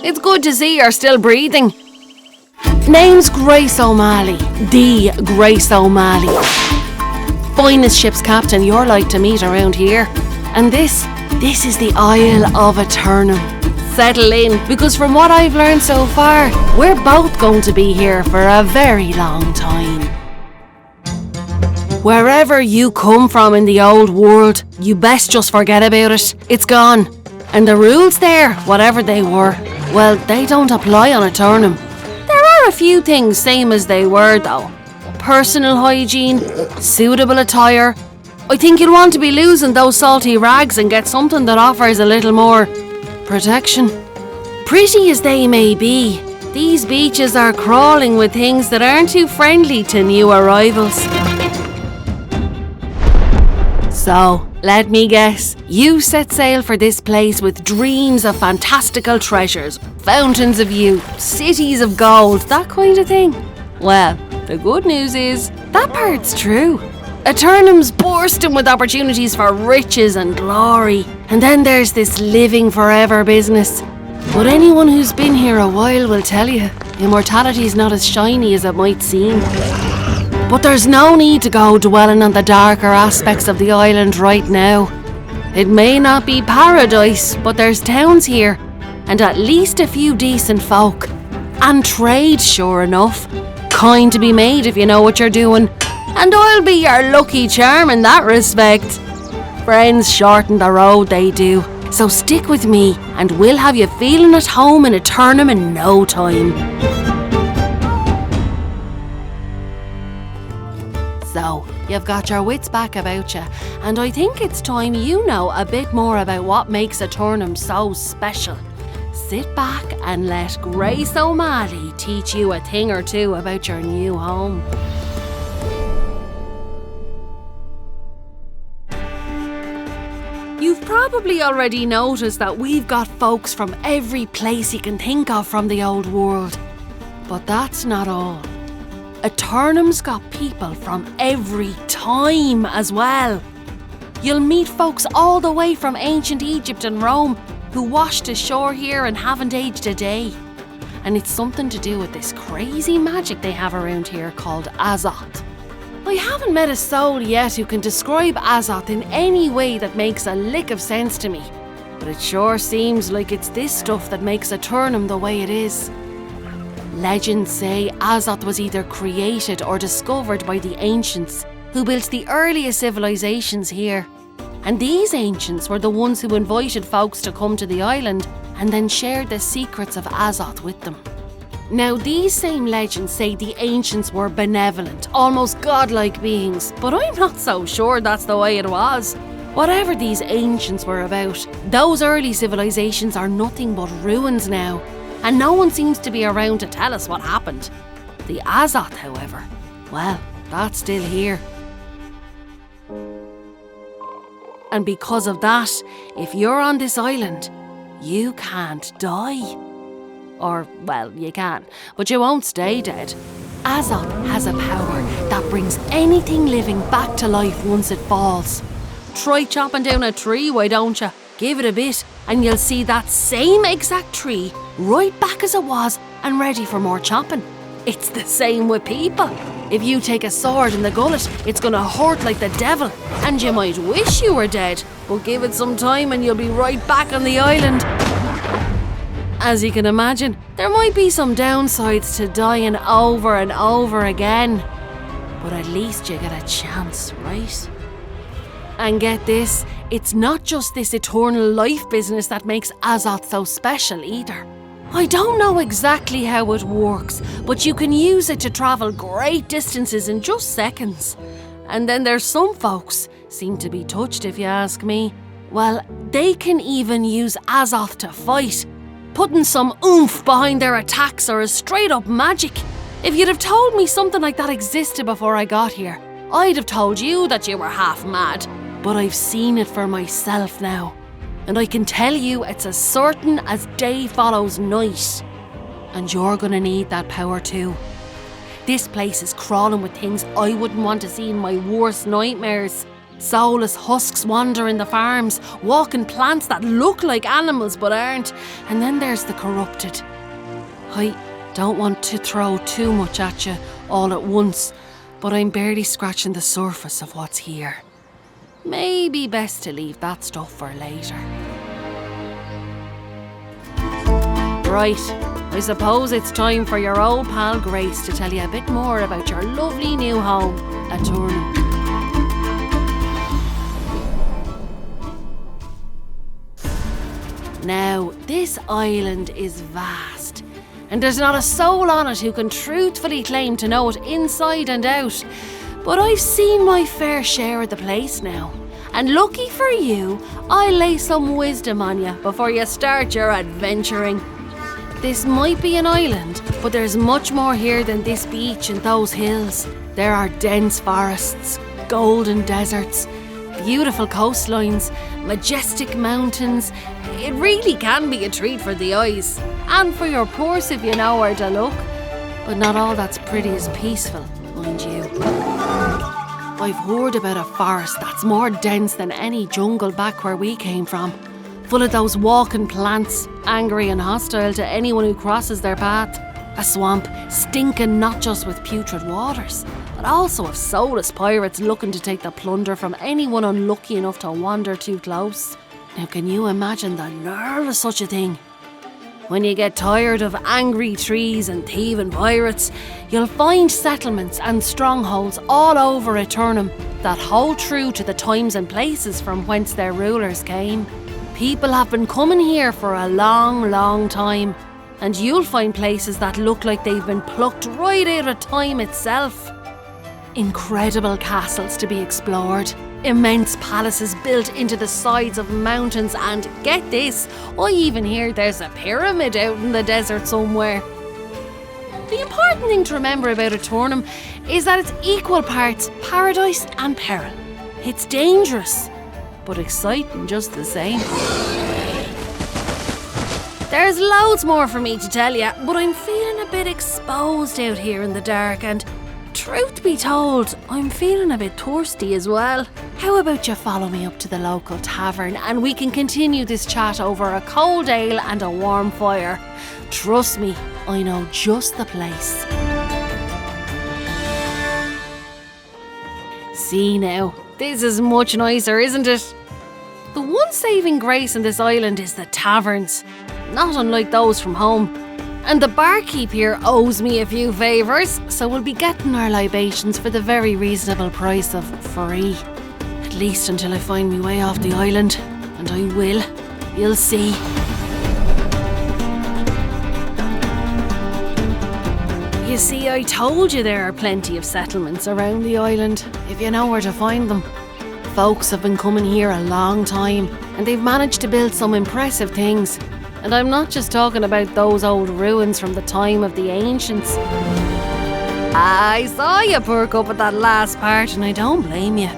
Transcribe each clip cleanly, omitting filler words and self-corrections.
It's good to see you're still breathing. Name's Grace O'Malley, the Grace O'Malley. Finest ship's captain you're like to meet around here. And this is the Isle of Aeternum. Settle in, because from what I've learned so far, we're both going to be here for a very long time. Wherever you come from in the old world, you best just forget about it. It's gone. And the rules there, whatever they were, well, they don't apply on Aeternum. There are a few things same as they were though. Personal hygiene, suitable attire. I think you'll want to be losing those salty rags and get something that offers a little more protection. Pretty as they may be, these beaches are crawling with things that aren't too friendly to new arrivals. So, let me guess, you set sail for this place with dreams of fantastical treasures, fountains of youth, cities of gold, that kind of thing. Well, the good news is, that part's true. Aeternum's bursting with opportunities for riches and glory. And then there's this living forever business. But anyone who's been here a while will tell you, immortality's not as shiny as it might seem. But there's no need to go dwelling on the darker aspects of the island right now. It may not be paradise, but there's towns here, and at least a few decent folk. And trade, sure enough. Kind to be made if you know what you're doing. And I'll be your lucky charm in that respect. Friends shorten the road, they do. So stick with me, and we'll have you feeling at home in Aeternum in no time. So, you've got your wits back about you, and I think it's time you know a bit more about what makes Aeternum so special. Sit back and let Grace O'Malley teach you a thing or two about your new home. You've probably already noticed that we've got folks from every place you can think of from the old world. But that's not all. Aeternum's got people from every time as well. You'll meet folks all the way from ancient Egypt and Rome who washed ashore here and haven't aged a day. And it's something to do with this crazy magic they have around here called Azoth. I haven't met a soul yet who can describe Azoth in any way that makes a lick of sense to me. But it sure seems like it's this stuff that makes Aeternum the way it is. Legends say Azoth was either created or discovered by the ancients who built the earliest civilizations here. And these ancients were the ones who invited folks to come to the island and then shared the secrets of Azoth with them. Now, these same legends say the ancients were benevolent, almost godlike beings, but I'm not so sure that's the way it was. Whatever these ancients were about, those early civilizations are nothing but ruins now, and no one seems to be around to tell us what happened. The Azoth, however, well, that's still here. And because of that, if you're on this island, you can't die. Or, well, you can, but you won't stay dead. Azoth has a power that brings anything living back to life once it falls. Try chopping down a tree, why don't you? Give it a bit, and you'll see that same exact tree right back as it was and ready for more chopping. It's the same with people. If you take a sword in the gullet, it's gonna hurt like the devil, and you might wish you were dead, but give it some time and you'll be right back on the island. As you can imagine, there might be some downsides to dying over and over again, but at least you get a chance, right? And get this, it's not just this eternal life business that makes Azoth so special either. I don't know exactly how it works, but you can use it to travel great distances in just seconds. And then there's some folks, seem to be touched if you ask me, well, they can even use Azoth to fight, putting some oomph behind their attacks or as straight up magic. If you'd have told me something like that existed before I got here, I'd have told you that you were half mad. But I've seen it for myself now. And I can tell you it's as certain as day follows night. And you're gonna need that power too. This place is crawling with things I wouldn't want to see in my worst nightmares. Soulless husks wander in the farms, walking plants that look like animals but aren't. And then there's the corrupted. I don't want to throw too much at you all at once, but I'm barely scratching the surface of what's here. Maybe best to leave that stuff for later. Right, I suppose it's time for your old pal Grace to tell you a bit more about your lovely new home, Aeternum. Now, this island is vast, and there's not a soul on it who can truthfully claim to know it inside and out. But I've seen my fair share of the place now, and lucky for you, I'll lay some wisdom on you before you start your adventuring. This might be an island, but there's much more here than this beach and those hills. There are dense forests, golden deserts, beautiful coastlines, majestic mountains. It really can be a treat for the eyes, and for your purse if you know where to look. But not all that's pretty is peaceful, mind you. I've heard about a forest that's more dense than any jungle back where we came from, full of those walking plants, angry and hostile to anyone who crosses their path. A swamp stinking not just with putrid waters, but also of soulless pirates looking to take the plunder from anyone unlucky enough to wander too close. Now can you imagine the nerve of such a thing? When you get tired of angry trees and thieving pirates, you'll find settlements and strongholds all over Aeternum that hold true to the times and places from whence their rulers came. People have been coming here for a long, long time, and you'll find places that look like they've been plucked right out of time itself. Incredible castles to be explored, immense palaces built into the sides of mountains, and get this, I even hear there's a pyramid out in the desert somewhere. The important thing to remember about Aeternum is that it's equal parts paradise and peril. It's dangerous, but exciting just the same. There's loads more for me to tell you, but I'm feeling a bit exposed out here in the dark, and truth be told, I'm feeling a bit thirsty as well. How about you follow me up to the local tavern and we can continue this chat over a cold ale and a warm fire. Trust me, I know just the place. See now, this is much nicer, isn't it? The one saving grace in this island is the taverns, not unlike those from home. And the barkeep here owes me a few favours, so we'll be getting our libations for the very reasonable price of free. At least until I find me way off the island. And I will. You'll see. You see, I told you there are plenty of settlements around the island, if you know where to find them. Folks have been coming here a long time, and they've managed to build some impressive things. And I'm not just talking about those old ruins from the time of the ancients. I saw you perk up at that last part, and I don't blame you.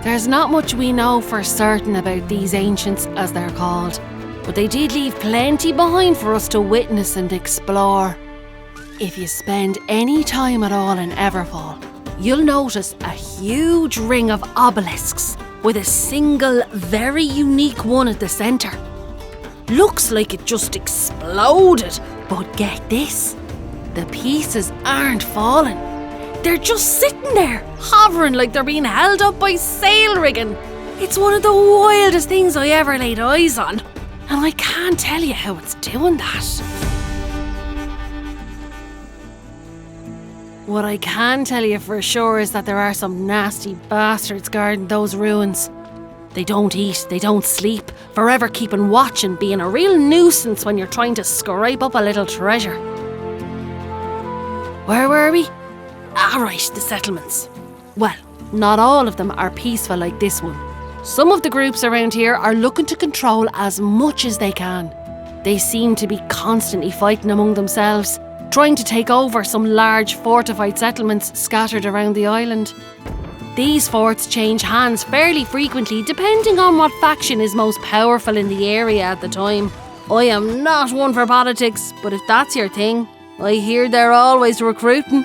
There's not much we know for certain about these ancients, as they're called, but they did leave plenty behind for us to witness and explore. If you spend any time at all in Everfall, you'll notice a huge ring of obelisks with a single, very unique one at the centre. Looks like it just exploded, but get this, the pieces aren't falling. They're just sitting there, hovering like they're being held up by sail rigging. It's one of the wildest things I ever laid eyes on, and I can't tell you how it's doing that. What I can tell you for sure is that there are some nasty bastards guarding those ruins. They don't eat, they don't sleep, forever keeping watch and being a real nuisance when you're trying to scrape up a little treasure. Where were we? Right, the settlements. Well, not all of them are peaceful like this one. Some of the groups around here are looking to control as much as they can. They seem to be constantly fighting among themselves, trying to take over some large fortified settlements scattered around the island. These forts change hands fairly frequently depending on what faction is most powerful in the area at the time. I am not one for politics, but if that's your thing, I hear they're always recruiting.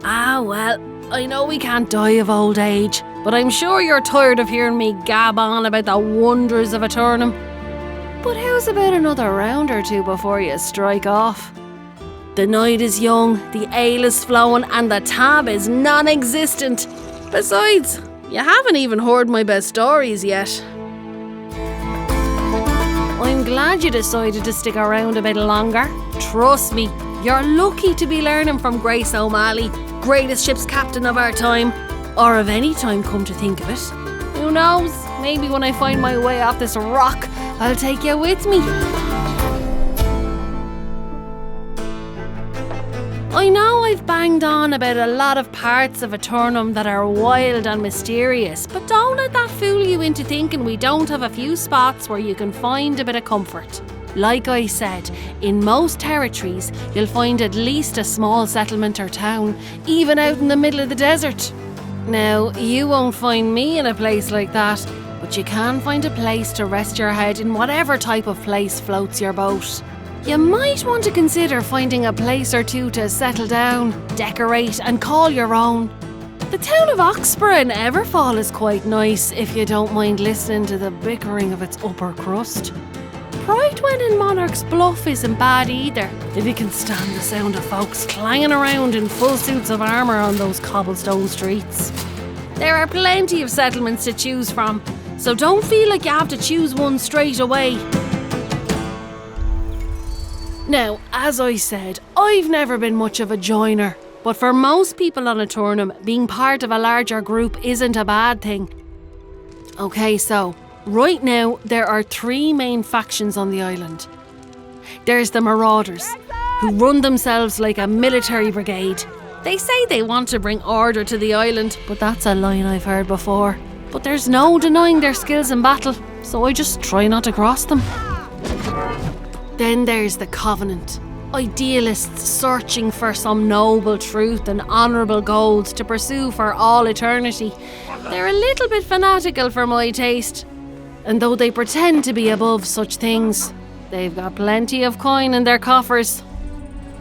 Well, I know we can't die of old age, but I'm sure you're tired of hearing me gab on about the wonders of Aeternum. But how's about another round or two before you strike off? The night is young, the ale is flowing, and the tab is non-existent. Besides, you haven't even heard my best stories yet. I'm glad you decided to stick around a bit longer. Trust me, you're lucky to be learning from Grace O'Malley, greatest ship's captain of our time, or of any time, come to think of it. Who knows, maybe when I find my way off this rock, I'll take you with me. I know I've banged on about a lot of parts of Aeternum that are wild and mysterious, but don't let that fool you into thinking we don't have a few spots where you can find a bit of comfort. Like I said, in most territories you'll find at least a small settlement or town, even out in the middle of the desert. Now, you won't find me in a place like that, but you can find a place to rest your head in whatever type of place floats your boat. You might want to consider finding a place or two to settle down, decorate and call your own. The town of Oxborough in Everfall is quite nice if you don't mind listening to the bickering of its upper crust. Pridewell in Monarch's Bluff isn't bad either, if you can stand the sound of folks clanging around in full suits of armour on those cobblestone streets. There are plenty of settlements to choose from, so don't feel like you have to choose one straight away. Now, as I said, I've never been much of a joiner, but for most people on Aeternum, being part of a larger group isn't a bad thing. Okay, so, right now, there are 3 main factions on the island. There's the Marauders, who run themselves like a military brigade. They say they want to bring order to the island, but that's a line I've heard before. But there's no denying their skills in battle, so I just try not to cross them. Then there's the Covenant, idealists searching for some noble truth and honourable goals to pursue for all eternity. They're a little bit fanatical for my taste, and though they pretend to be above such things, they've got plenty of coin in their coffers.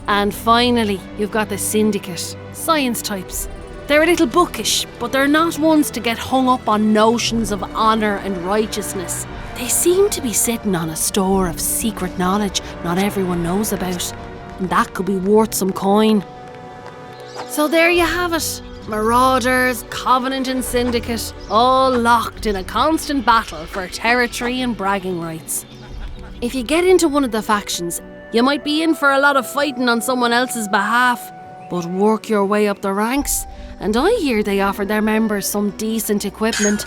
And finally, you've got the Syndicate, science types. They're a little bookish, but they're not ones to get hung up on notions of honour and righteousness. They seem to be sitting on a store of secret knowledge not everyone knows about, and that could be worth some coin. So there you have it. Marauders, Covenant and Syndicate, all locked in a constant battle for territory and bragging rights. If you get into one of the factions, you might be in for a lot of fighting on someone else's behalf, but work your way up the ranks, and I hear they offer their members some decent equipment,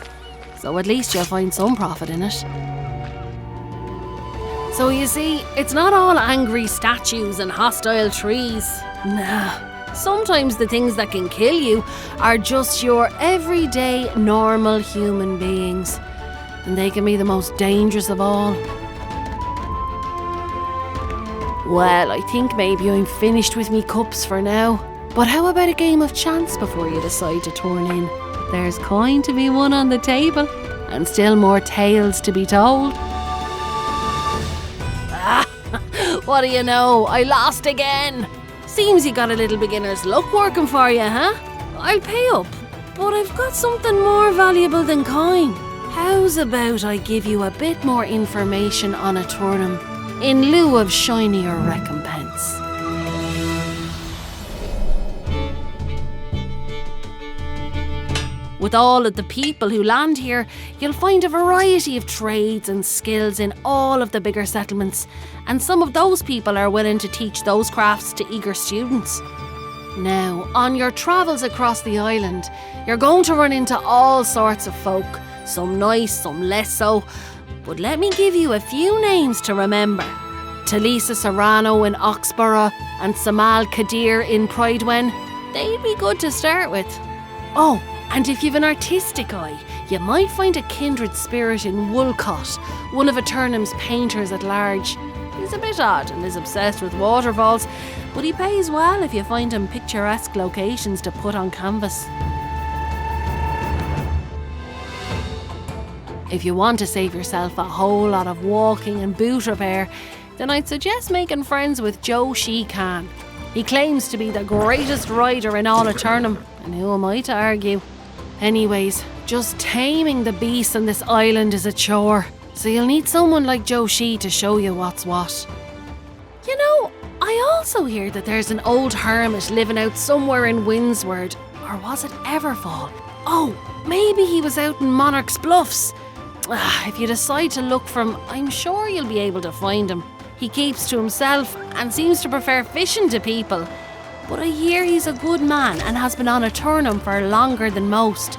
so at least you'll find some profit in it. So you see, it's not all angry statues and hostile trees. Nah, sometimes the things that can kill you are just your everyday, normal human beings, and they can be the most dangerous of all. Well, I think maybe I'm finished with me cups for now, but how about a game of chance before you decide to turn in? There's coin to be won on the table, and still more tales to be told. What do you know? I lost again. Seems you got a little beginner's luck working for you, huh? I'll pay up, but I've got something more valuable than coin. How's about I give you a bit more information on Aeternum in lieu of shinier recompense? With all of the people who land here, you'll find a variety of trades and skills in all of the bigger settlements, and some of those people are willing to teach those crafts to eager students. Now, on your travels across the island, you're going to run into all sorts of folk, some nice, some less so, but let me give you a few names to remember. Talisa Serrano in Oxborough and Samal Kadir in Pridewell, they'd be good to start with. Oh, and if you've an artistic eye, you might find a kindred spirit in Woolcott, one of Aeternum's painters at large. He's a bit odd and is obsessed with waterfalls, but he pays well if you find him picturesque locations to put on canvas. If you want to save yourself a whole lot of walking and boot repair, then I'd suggest making friends with Joe She-Can. He claims to be the greatest rider in all Aeternum, and who am I to argue? Anyways, Just taming the beasts on this island is a chore, so you'll need someone like Joshi to show you what's what. You know, I also hear that there's an old hermit living out somewhere in Windsward, or was it Everfall? Oh, maybe he was out in Monarch's Bluffs. If you decide to look for him, I'm sure you'll be able to find him. He keeps to himself and seems to prefer fishing to people. But I hear he's a good man and has been on Aeternum for longer than most.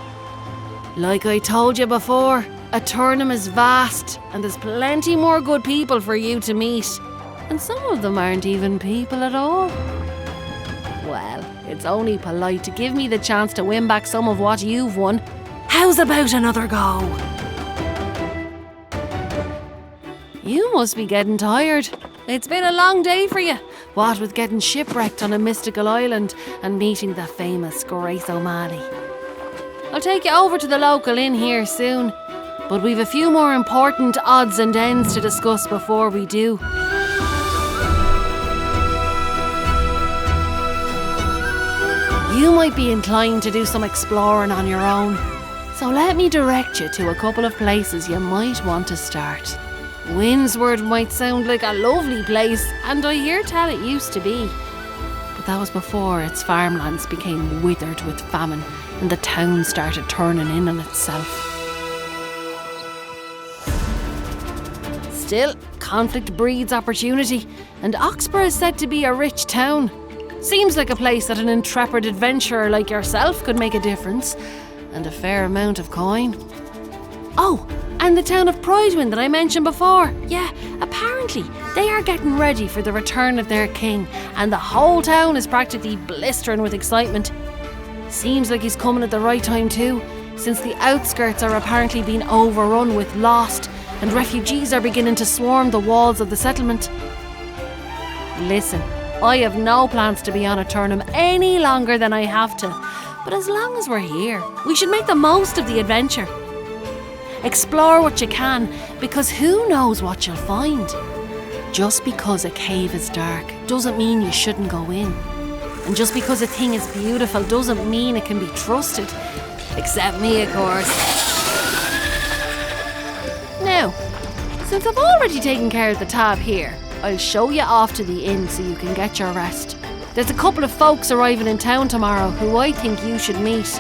Like I told you before, Aeternum is vast and there's plenty more good people for you to meet. And some of them aren't even people at all. Well, it's only polite to give me the chance to win back some of what you've won. How's about another go? You must be getting tired. It's been a long day for you. What with getting shipwrecked on a mystical island and meeting the famous Grace O'Malley. I'll take you over to the local inn here soon, but we've a few more important odds and ends to discuss before we do. You might be inclined to do some exploring on your own, so let me direct you to a couple of places you might want to start. Windsward might sound like a lovely place, and I hear tell it used to be. But that was before its farmlands became withered with famine and the town started turning in on itself. Still, conflict breeds opportunity, and Oxborough is said to be a rich town. Seems like a place that an intrepid adventurer like yourself could make a difference, and a fair amount of coin. Oh, and the town of Pridewind that I mentioned before. Yeah, apparently they are getting ready for the return of their king, and the whole town is practically blistering with excitement. Seems like he's coming at the right time too, since the outskirts are apparently being overrun with lost, and refugees are beginning to swarm the walls of the settlement. Listen, I have no plans to be on Aeternum any longer than I have to, but as long as we're here, we should make the most of the adventure. Explore what you can, because who knows what you'll find. Just because a cave is dark doesn't mean you shouldn't go in. And just because a thing is beautiful doesn't mean it can be trusted. Except me, of course. Now, since I've already taken care of the tab here, I'll show you off to the inn so you can get your rest. There's a couple of folks arriving in town tomorrow who I think you should meet.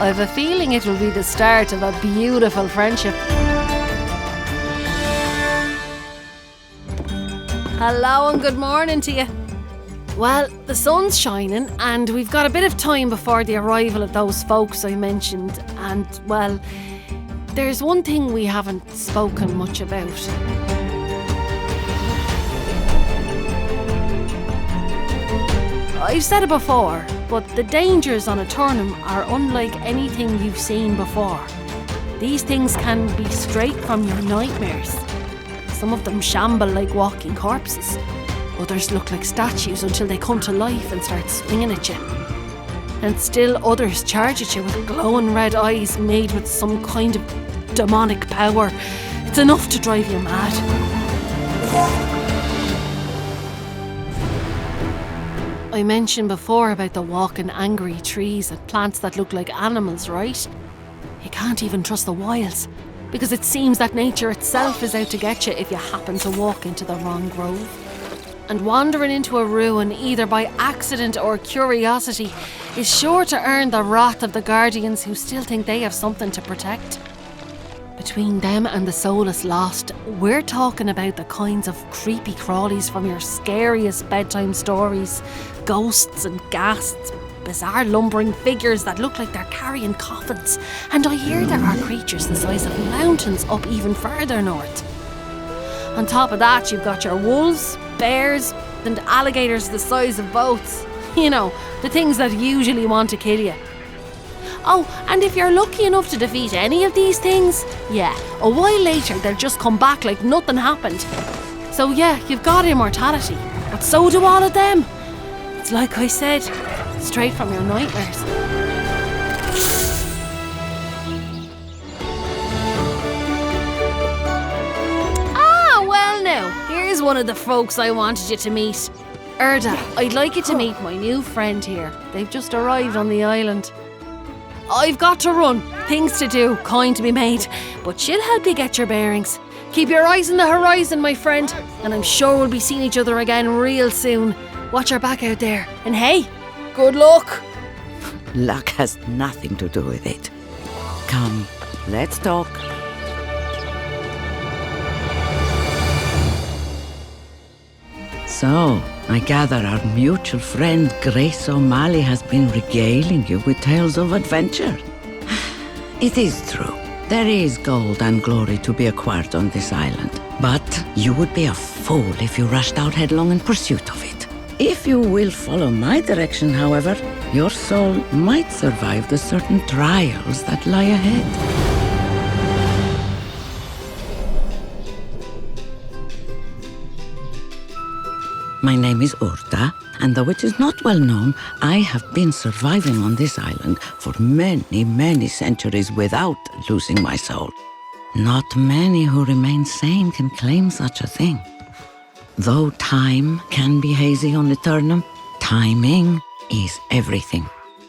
I've a feeling it will be the start of a beautiful friendship. Hello and good morning to you. Well, the sun's shining and we've got a bit of time before the arrival of those folks I mentioned, and, well, there's one thing we haven't spoken much about. I've said it before, but the dangers on Aeternum are unlike anything you've seen before. These things can be straight from your nightmares. Some of them shamble like walking corpses. Others look like statues until they come to life and start swinging at you. And still others charge at you with glowing red eyes made with some kind of demonic power. It's enough to drive you mad. I mentioned before about the walking angry trees and plants that look like animals, right? You can't even trust the wilds, because it seems that nature itself is out to get you if you happen to walk into the wrong grove. And wandering into a ruin, either by accident or curiosity, is sure to earn the wrath of the guardians who still think they have something to protect. Between them and the soulless lost, we're talking about the kinds of creepy crawlies from your scariest bedtime stories, ghosts and ghasts, bizarre lumbering figures that look like they're carrying coffins, and I hear there are creatures the size of mountains up even further north. On top of that, you've got your wolves, bears, and alligators the size of boats. You know, the things that usually want to kill you. Oh, and if you're lucky enough to defeat any of these things, yeah, a while later they'll just come back like nothing happened. So yeah, you've got immortality, but so do all of them. It's like I said, straight from your nightmares. Well now, here's one of the folks I wanted you to meet. Erda, I'd like you to meet my new friend here. They've just arrived on the island. I've got to run. Things to do, coin to be made. But she'll help you get your bearings. Keep your eyes on the horizon, my friend. And I'm sure we'll be seeing each other again real soon. Watch your back out there. And hey, good luck. Luck has nothing to do with it. Come, let's talk. So, I gather our mutual friend Grace O'Malley has been regaling you with tales of adventure. It is true. There is gold and glory to be acquired on this island. But you would be a fool if you rushed out headlong in pursuit of it. If you will follow my direction, however, your soul might survive the certain trials that lie ahead. My name is Urta, and though it is not well known, I have been surviving on this island for many, many centuries without losing my soul. Not many who remain sane can claim such a thing. Though time can be hazy on Aeternum, timing is everything.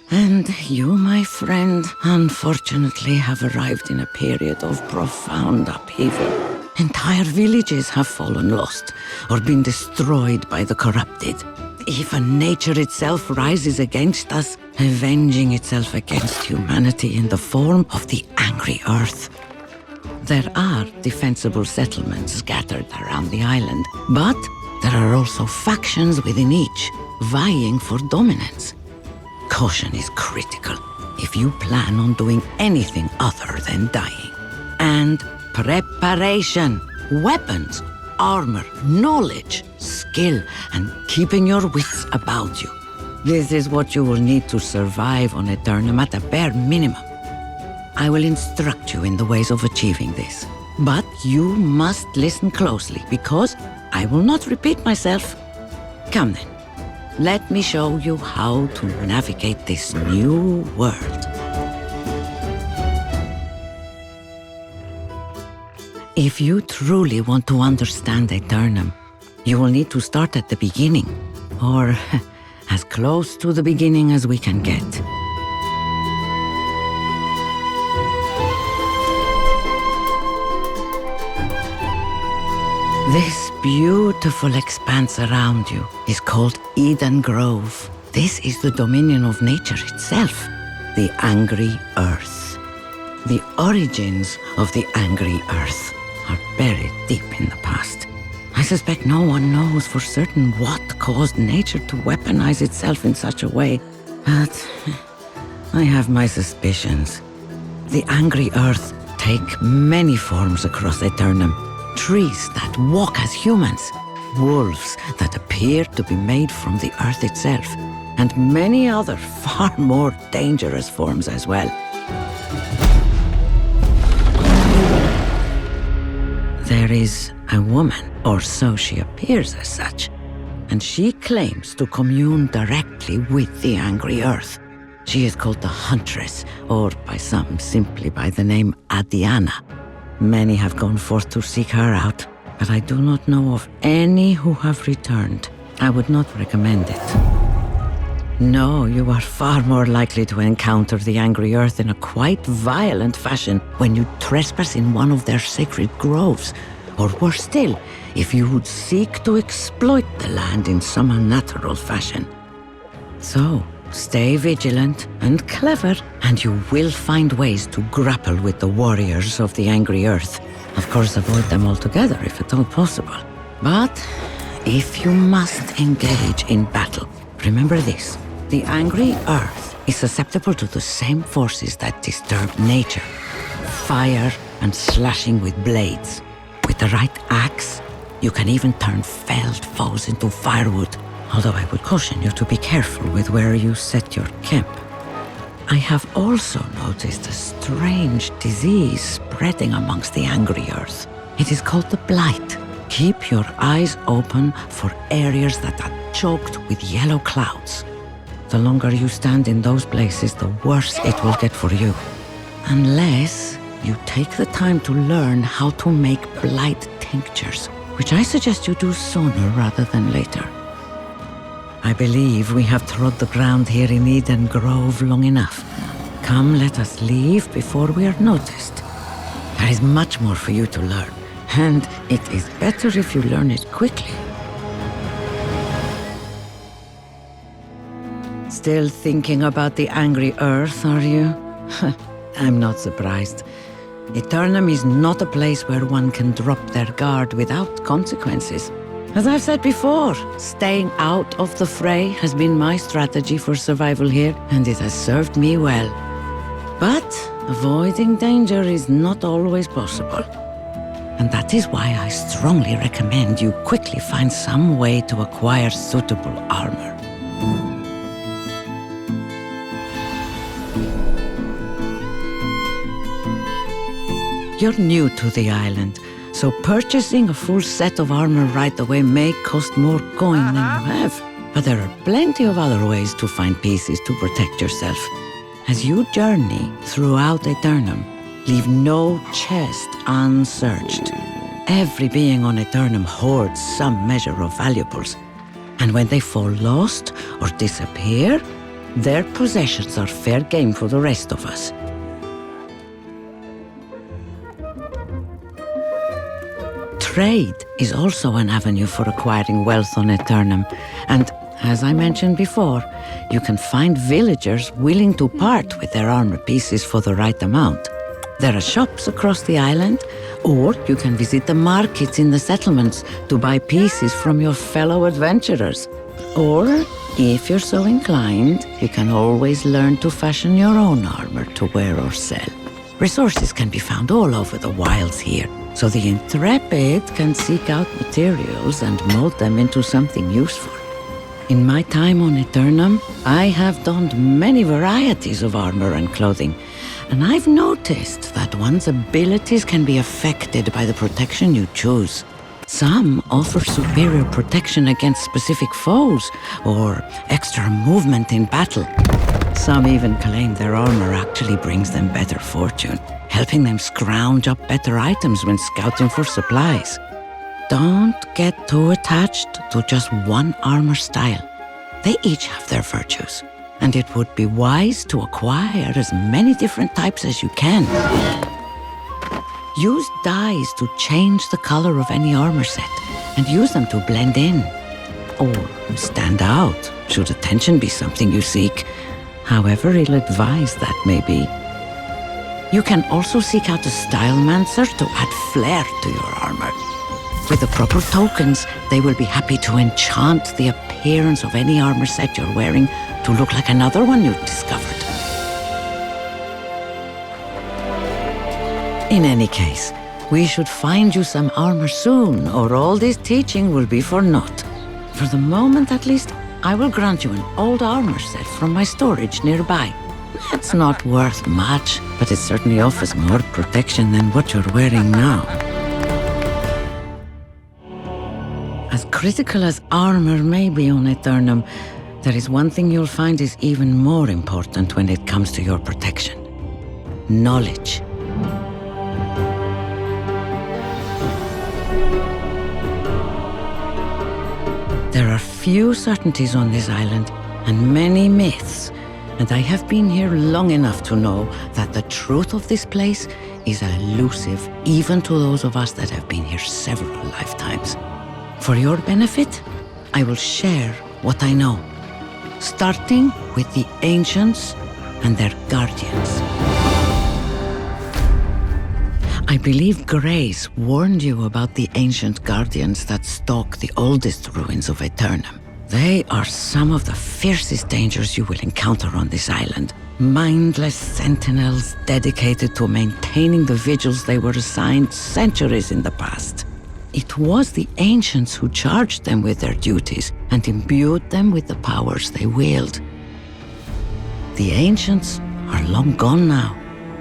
And you, my friend, unfortunately have arrived in a period of profound upheaval. Entire villages have fallen lost or been destroyed by the corrupted. Even nature itself rises against us, avenging itself against humanity in the form of the angry earth. There are defensible settlements scattered around the island, but there are also factions within each, vying for dominance. Caution is critical if you plan on doing anything other than dying. And preparation, weapons, armor, knowledge, skill, and keeping your wits about you. This is what you will need to survive on Aeternum at a bare minimum. I will instruct you in the ways of achieving this. But you must listen closely, because I will not repeat myself. Come then, let me show you how to navigate this new world. If you truly want to understand Aeternum, you will need to start at the beginning, or as close to the beginning as we can get. This beautiful expanse around you is called Eden Grove. This is the dominion of nature itself, the angry earth. The origins of the angry earth are buried deep in the past. I suspect no one knows for certain what caused nature to weaponize itself in such a way, but I have my suspicions. The angry earth take many forms across Aeternum. Trees that walk as humans, wolves that appear to be made from the earth itself, and many other far more dangerous forms as well. There is a woman, or so she appears as such, and she claims to commune directly with the angry earth. She is called the Huntress, or by some simply by the name Adiana. Many have gone forth to seek her out, but I do not know of any who have returned. I would not recommend it. No, you are far more likely to encounter the angry earth in a quite violent fashion when you trespass in one of their sacred groves, or worse still, if you would seek to exploit the land in some unnatural fashion. So, stay vigilant and clever, and you will find ways to grapple with the warriors of the angry earth. Of course, avoid them altogether if at all possible. But if you must engage in battle, remember this. The angry earth is susceptible to the same forces that disturb nature. Fire and slashing with blades. With the right axe, you can even turn felled foes into firewood. Although I would caution you to be careful with where you set your camp. I have also noticed a strange disease spreading amongst the angry earth. It is called the Blight. Keep your eyes open for areas that are choked with yellow clouds. The longer you stand in those places, the worse it will get for you. Unless you take the time to learn how to make blight tinctures, which I suggest you do sooner rather than later. I believe we have trod the ground here in Eden Grove long enough. Come, let us leave before we are noticed. There is much more for you to learn, and it is better if you learn it quickly. Still thinking about the angry earth, are you? I'm not surprised. Aeternum is not a place where one can drop their guard without consequences. As I've said before, staying out of the fray has been my strategy for survival here, and it has served me well. But avoiding danger is not always possible. And that is why I strongly recommend you quickly find some way to acquire suitable armor. You're new to the island, so purchasing a full set of armor right away may cost more coin than you have. But there are plenty of other ways to find pieces to protect yourself. As you journey throughout Aeternum, leave no chest unsearched. Every being on Aeternum hoards some measure of valuables, and when they fall lost or disappear, their possessions are fair game for the rest of us. Trade is also an avenue for acquiring wealth on Aeternum, and as I mentioned before, you can find villagers willing to part with their armor pieces for the right amount. There are shops across the island, or you can visit the markets in the settlements to buy pieces from your fellow adventurers. Or, if you're so inclined, you can always learn to fashion your own armor to wear or sell. Resources can be found all over the wilds here, so the intrepid can seek out materials and mold them into something useful. In my time on Aeternum, I have donned many varieties of armor and clothing, and I've noticed that one's abilities can be affected by the protection you choose. Some offer superior protection against specific foes, or extra movement in battle. Some even claim their armor actually brings them better fortune, helping them scrounge up better items when scouting for supplies. Don't get too attached to just one armor style. They each have their virtues, and it would be wise to acquire as many different types as you can. Use dyes to change the color of any armor set, and use them to blend in. Or stand out, should attention be something you seek, however ill-advised that may be. You can also seek out a stylemancer to add flair to your armor. With the proper tokens, they will be happy to enchant the appearance of any armor set you're wearing to look like another one you've discovered. In any case, we should find you some armor soon, or all this teaching will be for naught. For the moment at least, I will grant you an old armor set from my storage nearby. It's not worth much, but it certainly offers more protection than what you're wearing now. As critical as armor may be on Aeternum, there is one thing you'll find is even more important when it comes to your protection. Knowledge. There are few certainties on this island, and many myths, and I have been here long enough to know that the truth of this place is elusive even to those of us that have been here several lifetimes. For your benefit, I will share what I know, starting with the ancients and their guardians. I believe Grace warned you about the ancient guardians that stalk the oldest ruins of Aeternum. They are some of the fiercest dangers you will encounter on this island. Mindless sentinels dedicated to maintaining the vigils they were assigned centuries in the past. It was the ancients who charged them with their duties and imbued them with the powers they wield. The ancients are long gone now,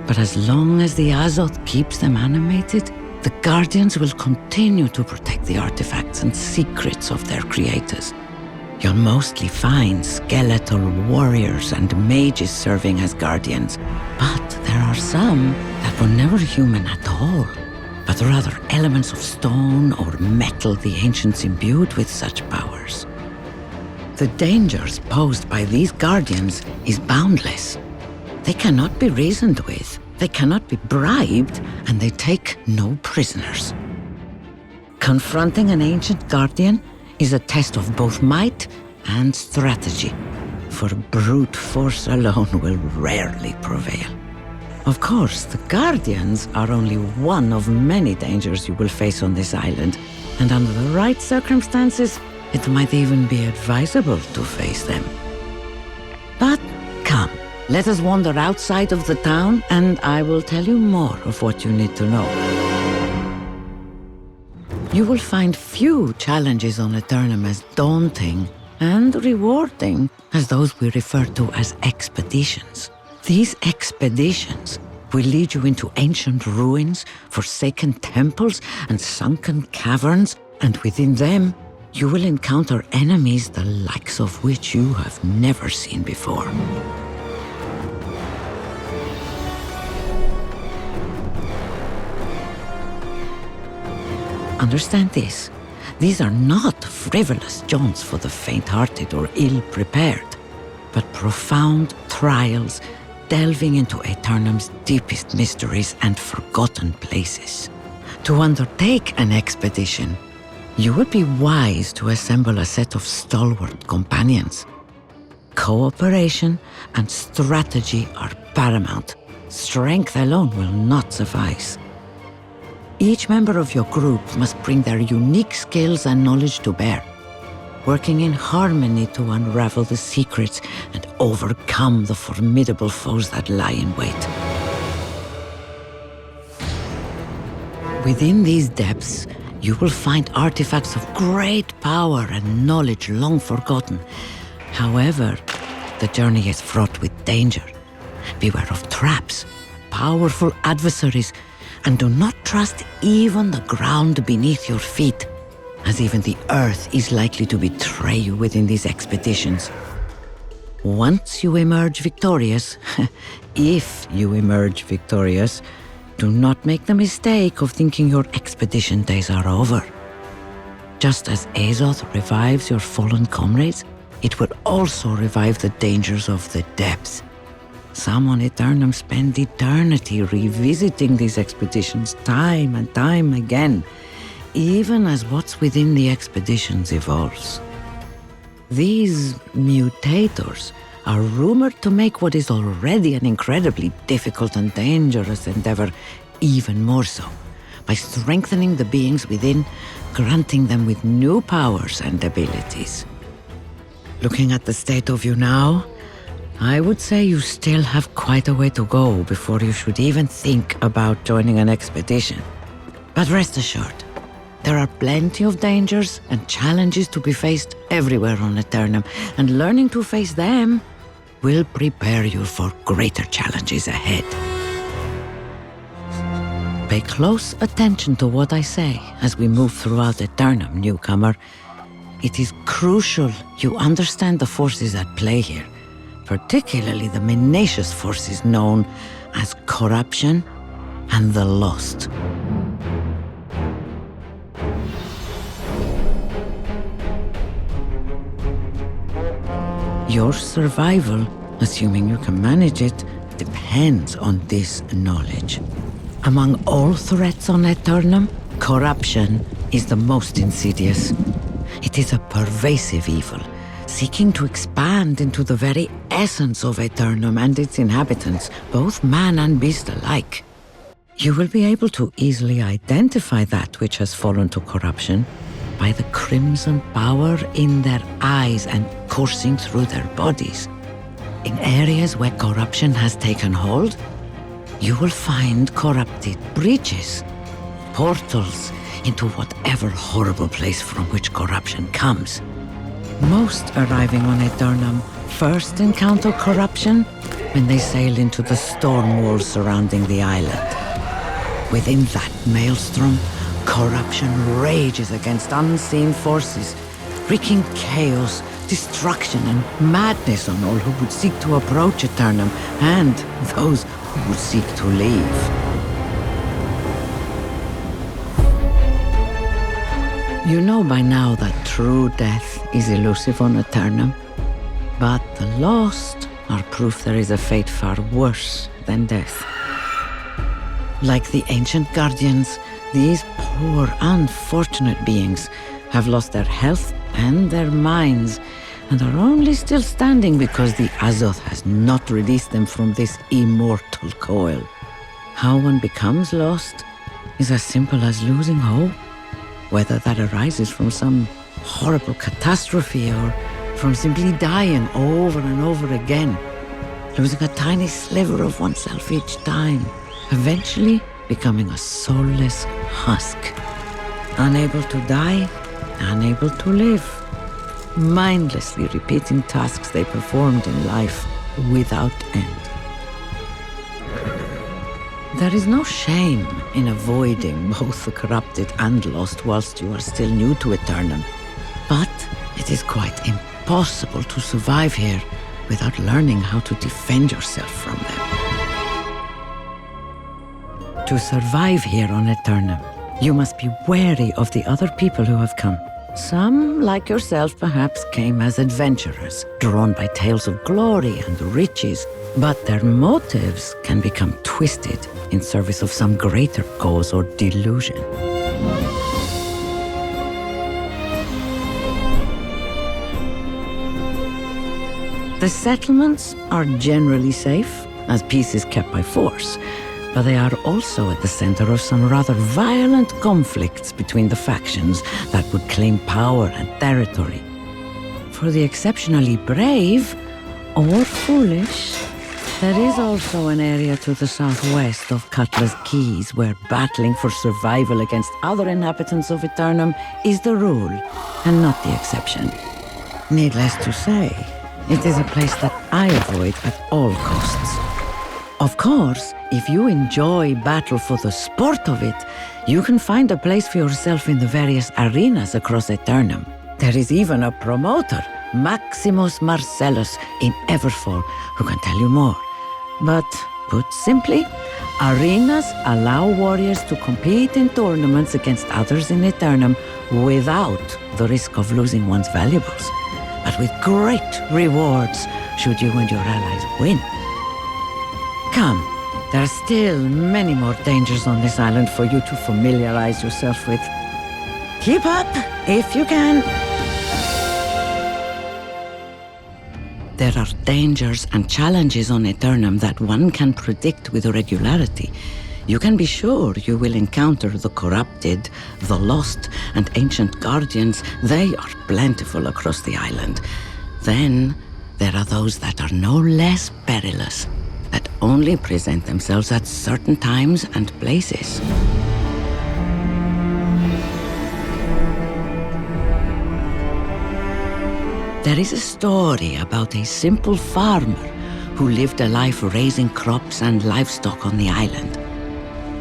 but as long as the Azoth keeps them animated, the guardians will continue to protect the artifacts and secrets of their creators. You'll mostly find skeletal warriors and mages serving as guardians, but there are some that were never human at all, but rather elements of stone or metal the ancients imbued with such powers. The dangers posed by these guardians is boundless. They cannot be reasoned with, they cannot be bribed, and they take no prisoners. Confronting an ancient guardian is a test of both might and strategy, for brute force alone will rarely prevail. Of course, the Guardians are only one of many dangers you will face on this island, and under the right circumstances, it might even be advisable to face them. But come, let us wander outside of the town, and I will tell you more of what you need to know. You will find few challenges on Aeternum as daunting and rewarding as those we refer to as expeditions. These expeditions will lead you into ancient ruins, forsaken temples, and sunken caverns, and within them, you will encounter enemies the likes of which you have never seen before. Understand this. These are not frivolous jaunts for the faint-hearted or ill-prepared, but profound trials delving into Aeternum's deepest mysteries and forgotten places. To undertake an expedition, you would be wise to assemble a set of stalwart companions. Cooperation and strategy are paramount. Strength alone will not suffice. Each member of your group must bring their unique skills and knowledge to bear, working in harmony to unravel the secrets and overcome the formidable foes that lie in wait. Within these depths, you will find artifacts of great power and knowledge long forgotten. However, the journey is fraught with danger. Beware of traps, powerful adversaries, and do not trust even the ground beneath your feet, as even the earth is likely to betray you within these expeditions. Once you emerge victorious, if you emerge victorious, do not make the mistake of thinking your expedition days are over. Just as Azoth revives your fallen comrades, it will also revive the dangers of the depths. Some on Aeternum spend eternity revisiting these expeditions time and time again, even as what's within the expeditions evolves. These mutators are rumored to make what is already an incredibly difficult and dangerous endeavor even more so, by strengthening the beings within, granting them with new powers and abilities. Looking at the state of you now, I would say you still have quite a way to go before you should even think about joining an expedition. But rest assured, there are plenty of dangers and challenges to be faced everywhere on Aeternum, and learning to face them will prepare you for greater challenges ahead. Pay close attention to what I say as we move throughout Aeternum, newcomer. It is crucial you understand the forces at play here, particularly the menacious forces known as corruption and the lost. Your survival, assuming you can manage it, depends on this knowledge. Among all threats on Aeternum, corruption is the most insidious. It is a pervasive evil, seeking to expand into the very essence of Aeternum and its inhabitants, both man and beast alike. You will be able to easily identify that which has fallen to corruption by the crimson power in their eyes and coursing through their bodies. In areas where corruption has taken hold, you will find corrupted breaches, portals into whatever horrible place from which corruption comes. Most arriving on Aeternum first encounter corruption when they sail into the storm walls surrounding the island. Within that maelstrom, corruption rages against unseen forces, wreaking chaos, destruction, and madness on all who would seek to approach Aeternum and those who would seek to leave. You know by now that true death is elusive on Aeternum, but the lost are proof there is a fate far worse than death. Like the ancient guardians, these poor, unfortunate beings have lost their health and their minds, and are only still standing because the Azoth has not released them from this immortal coil. How one becomes lost is as simple as losing hope, whether that arises from some horrible catastrophe or from simply dying over and over again, losing a tiny sliver of oneself each time, eventually becoming a soulless husk, unable to die, unable to live, mindlessly repeating tasks they performed in life without end. There is no shame in avoiding both the corrupted and lost whilst you are still new to Aeternum, but it is quite impossible to survive here without learning how to defend yourself from them. To survive here on Aeternum, you must be wary of the other people who have come. Some, like yourself, perhaps came as adventurers, drawn by tales of glory and riches, but their motives can become twisted in service of some greater cause or delusion. The settlements are generally safe, as peace is kept by force, but they are also at the center of some rather violent conflicts between the factions that would claim power and territory. For the exceptionally brave, or foolish, there is also an area to the southwest of Cutlass Keys where battling for survival against other inhabitants of Aeternum is the rule, and not the exception. Needless to say, it is a place that I avoid at all costs. Of course, if you enjoy battle for the sport of it, you can find a place for yourself in the various arenas across Aeternum. There is even a promoter, Maximus Marcellus in Everfall, who can tell you more. But, put simply, arenas allow warriors to compete in tournaments against others in Aeternum without the risk of losing one's valuables, but with great rewards should you and your allies win. Come, there are still many more dangers on this island for you to familiarize yourself with. Keep up, if you can. There are dangers and challenges on Aeternum that one can predict with regularity. You can be sure you will encounter the corrupted, the lost, and ancient guardians. They are plentiful across the island. Then, there are those that are no less perilous, that only present themselves at certain times and places. There is a story about a simple farmer who lived a life raising crops and livestock on the island.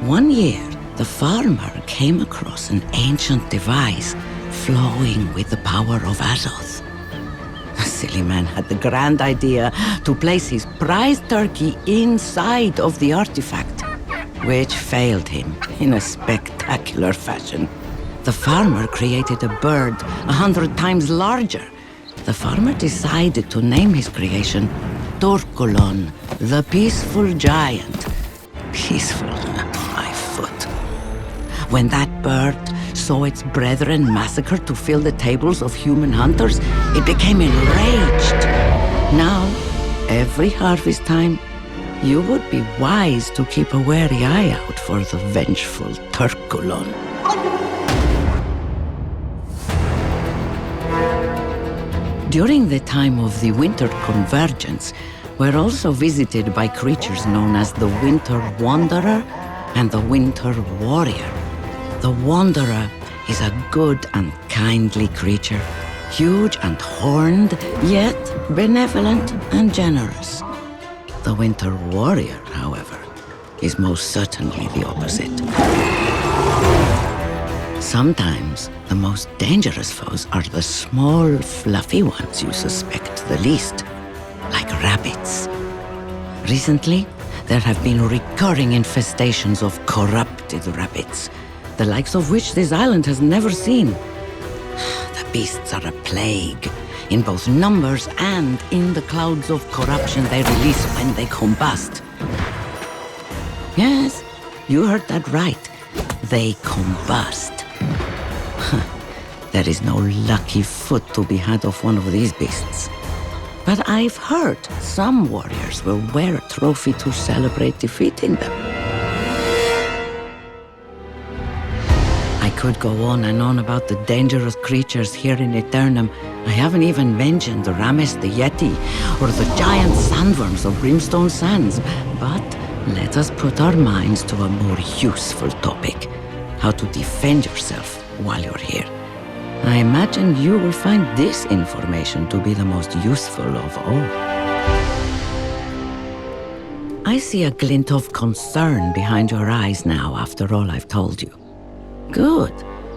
One year, the farmer came across an ancient device flowing with the power of Azoth. The silly man had the grand idea to place his prized turkey inside of the artifact, which failed him in a spectacular fashion. The farmer created a bird 100 times larger. The farmer decided to name his creation Torkulon, the peaceful giant. Peaceful, my foot. When that bird saw its brethren massacred to fill the tables of human hunters, it became enraged. Now, every harvest time, you would be wise to keep a wary eye out for the vengeful Torkulon. During the time of the Winter Convergence, we're also visited by creatures known as the Winter Wanderer and the Winter Warrior. The Wanderer is a good and kindly creature, huge and horned, yet benevolent and generous. The Winter Warrior, however, is most certainly the opposite. Sometimes, the most dangerous foes are the small, fluffy ones you suspect the least, like rabbits. Recently, there have been recurring infestations of corrupted rabbits, the likes of which this island has never seen. The beasts are a plague, in both numbers and in the clouds of corruption they release when they combust. Yes, you heard that right. They combust. There is no lucky foot to be had of one of these beasts. But I've heard some warriors will wear a trophy to celebrate defeating them. I could go on and on about the dangerous creatures here in Aeternum. I haven't even mentioned the Rames the Yeti or the giant sandworms of Brimstone Sands. But let us put our minds to a more useful topic: how to defend yourself while you're here. I imagine you will find this information to be the most useful of all. I see a glint of concern behind your eyes now after all I've told you. Good.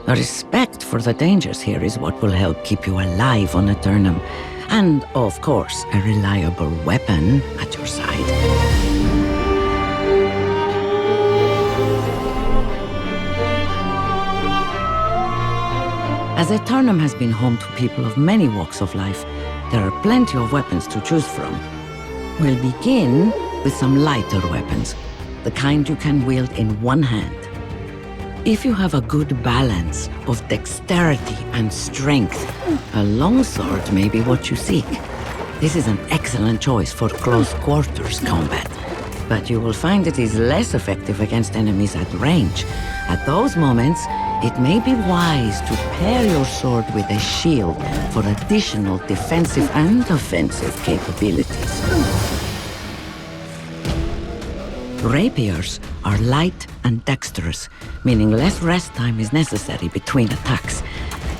A respect for the dangers here is what will help keep you alive on Aeternum. And, of course, a reliable weapon at your side. As Aeternum has been home to people of many walks of life, there are plenty of weapons to choose from. We'll begin with some lighter weapons, the kind you can wield in one hand. If you have a good balance of dexterity and strength, a longsword may be what you seek. This is an excellent choice for close quarters combat, but you will find it is less effective against enemies at range. At those moments, it may be wise to pair your sword with a shield for additional defensive and offensive capabilities. Rapiers are light and dexterous, meaning less rest time is necessary between attacks.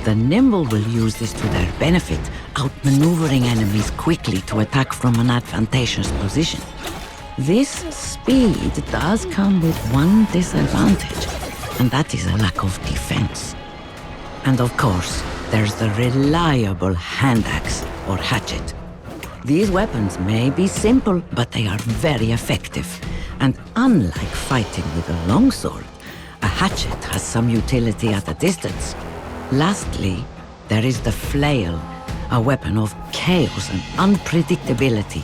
The nimble will use this to their benefit, outmaneuvering enemies quickly to attack from an advantageous position. This speed does come with one disadvantage, and that is a lack of defense. And of course, there's the reliable hand axe or hatchet. These weapons may be simple, but they are very effective. And unlike fighting with a longsword, a hatchet has some utility at a distance. Lastly, there is the flail, a weapon of chaos and unpredictability.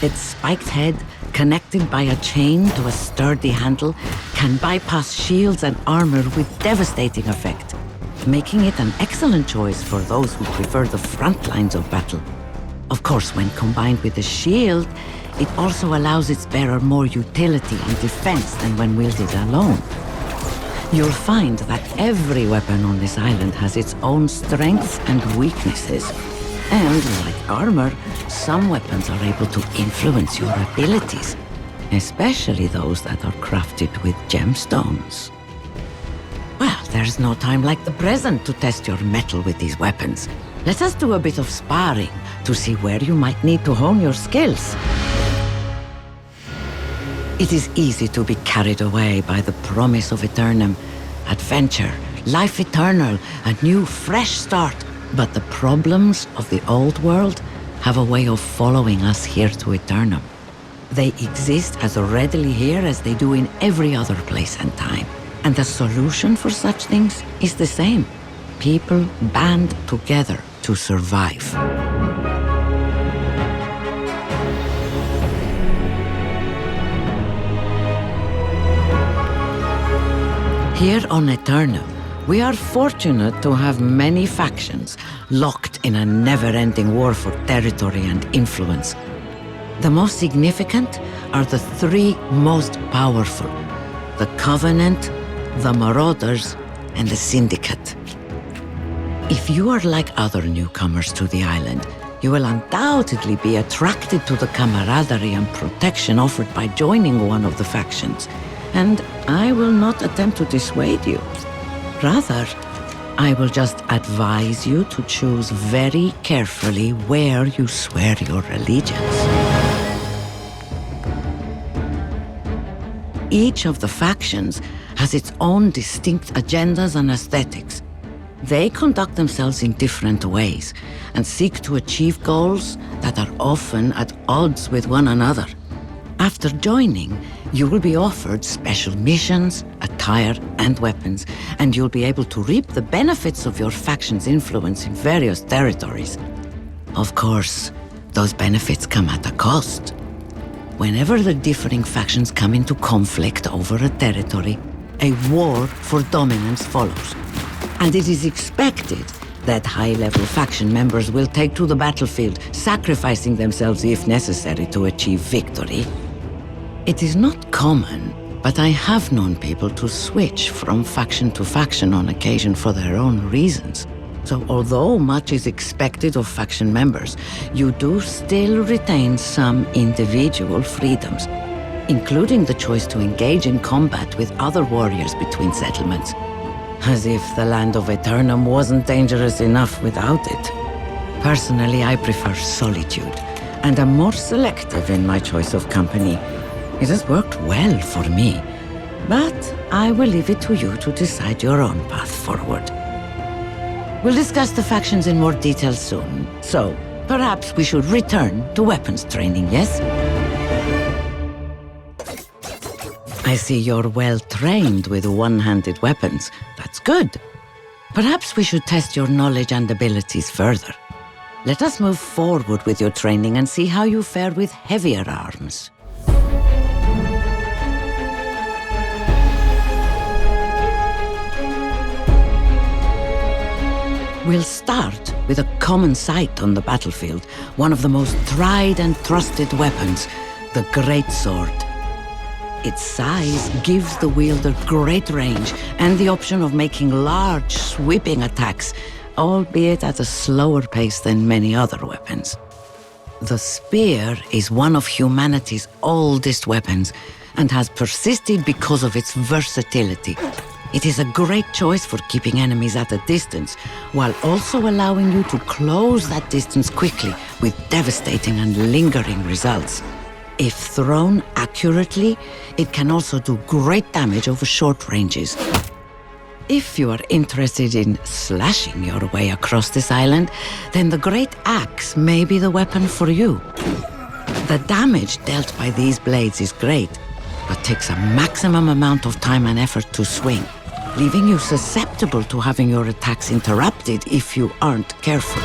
Its spiked head, connected by a chain to a sturdy handle, can bypass shields and armor with devastating effect, making it an excellent choice for those who prefer the front lines of battle. Of course, when combined with a shield, it also allows its bearer more utility and defense than when wielded alone. You'll find that every weapon on this island has its own strengths and weaknesses. And like armor, some weapons are able to influence your abilities, especially those that are crafted with gemstones. Well, there's no time like the present to test your mettle with these weapons. Let us do a bit of sparring to see where you might need to hone your skills. It is easy to be carried away by the promise of Aeternum, adventure, life eternal, a new, fresh start. But the problems of the old world have a way of following us here to Aeternum. They exist as readily here as they do in every other place and time. And the solution for such things is the same. People band together to survive. Here on Aeternum, we are fortunate to have many factions locked in a never-ending war for territory and influence. The most significant are the three most powerful: the Covenant, the Marauders, and the Syndicate. If you are like other newcomers to the island, you will undoubtedly be attracted to the camaraderie and protection offered by joining one of the factions. And I will not attempt to dissuade you. Rather, I will just advise you to choose very carefully where you swear your allegiance. Each of the factions has its own distinct agendas and aesthetics. They conduct themselves in different ways and seek to achieve goals that are often at odds with one another. After joining, you will be offered special missions, attire, and weapons, and you'll be able to reap the benefits of your faction's influence in various territories. Of course, those benefits come at a cost. Whenever the differing factions come into conflict over a territory, a war for dominance follows. And it is expected that high-level faction members will take to the battlefield, sacrificing themselves if necessary to achieve victory. It is not common, but I have known people to switch from faction to faction on occasion for their own reasons. So although much is expected of faction members, you do still retain some individual freedoms, including the choice to engage in combat with other warriors between settlements. As if the land of Aeternum wasn't dangerous enough without it. Personally, I prefer solitude, and am more selective in my choice of company. It has worked well for me, but I will leave it to you to decide your own path forward. We'll discuss the factions in more detail soon, so perhaps we should return to weapons training, yes? I see you're well trained with one-handed weapons. That's good. Perhaps we should test your knowledge and abilities further. Let us move forward with your training and see how you fare with heavier arms. We'll start with a common sight on the battlefield, one of the most tried and trusted weapons, the greatsword. Its size gives the wielder great range and the option of making large, sweeping attacks, albeit at a slower pace than many other weapons. The spear is one of humanity's oldest weapons and has persisted because of its versatility. It is a great choice for keeping enemies at a distance, while also allowing you to close that distance quickly with devastating and lingering results. If thrown accurately, it can also do great damage over short ranges. If you are interested in slashing your way across this island, then the Great Axe may be the weapon for you. The damage dealt by these blades is great, but takes a maximum amount of time and effort to swing, leaving you susceptible to having your attacks interrupted if you aren't careful.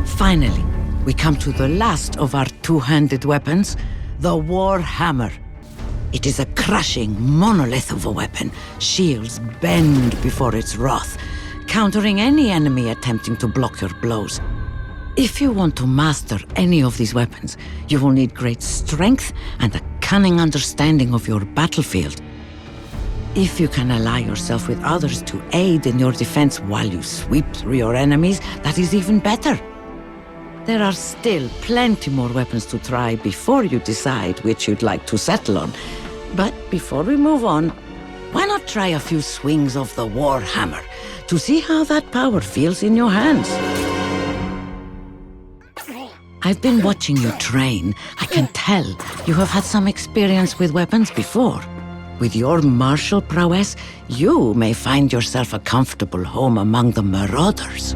Finally, we come to the last of our two-handed weapons, the War Hammer. It is a crushing monolith of a weapon. Shields bend before its wrath, countering any enemy attempting to block your blows. If you want to master any of these weapons, you will need great strength and a cunning understanding of your battlefield. If you can ally yourself with others to aid in your defense while you sweep through your enemies, that is even better. There are still plenty more weapons to try before you decide which you'd like to settle on. But before we move on, why not try a few swings of the War Hammer to see how that power feels in your hands? I've been watching you train. I can tell you have had some experience with weapons before. With your martial prowess, you may find yourself a comfortable home among the Marauders.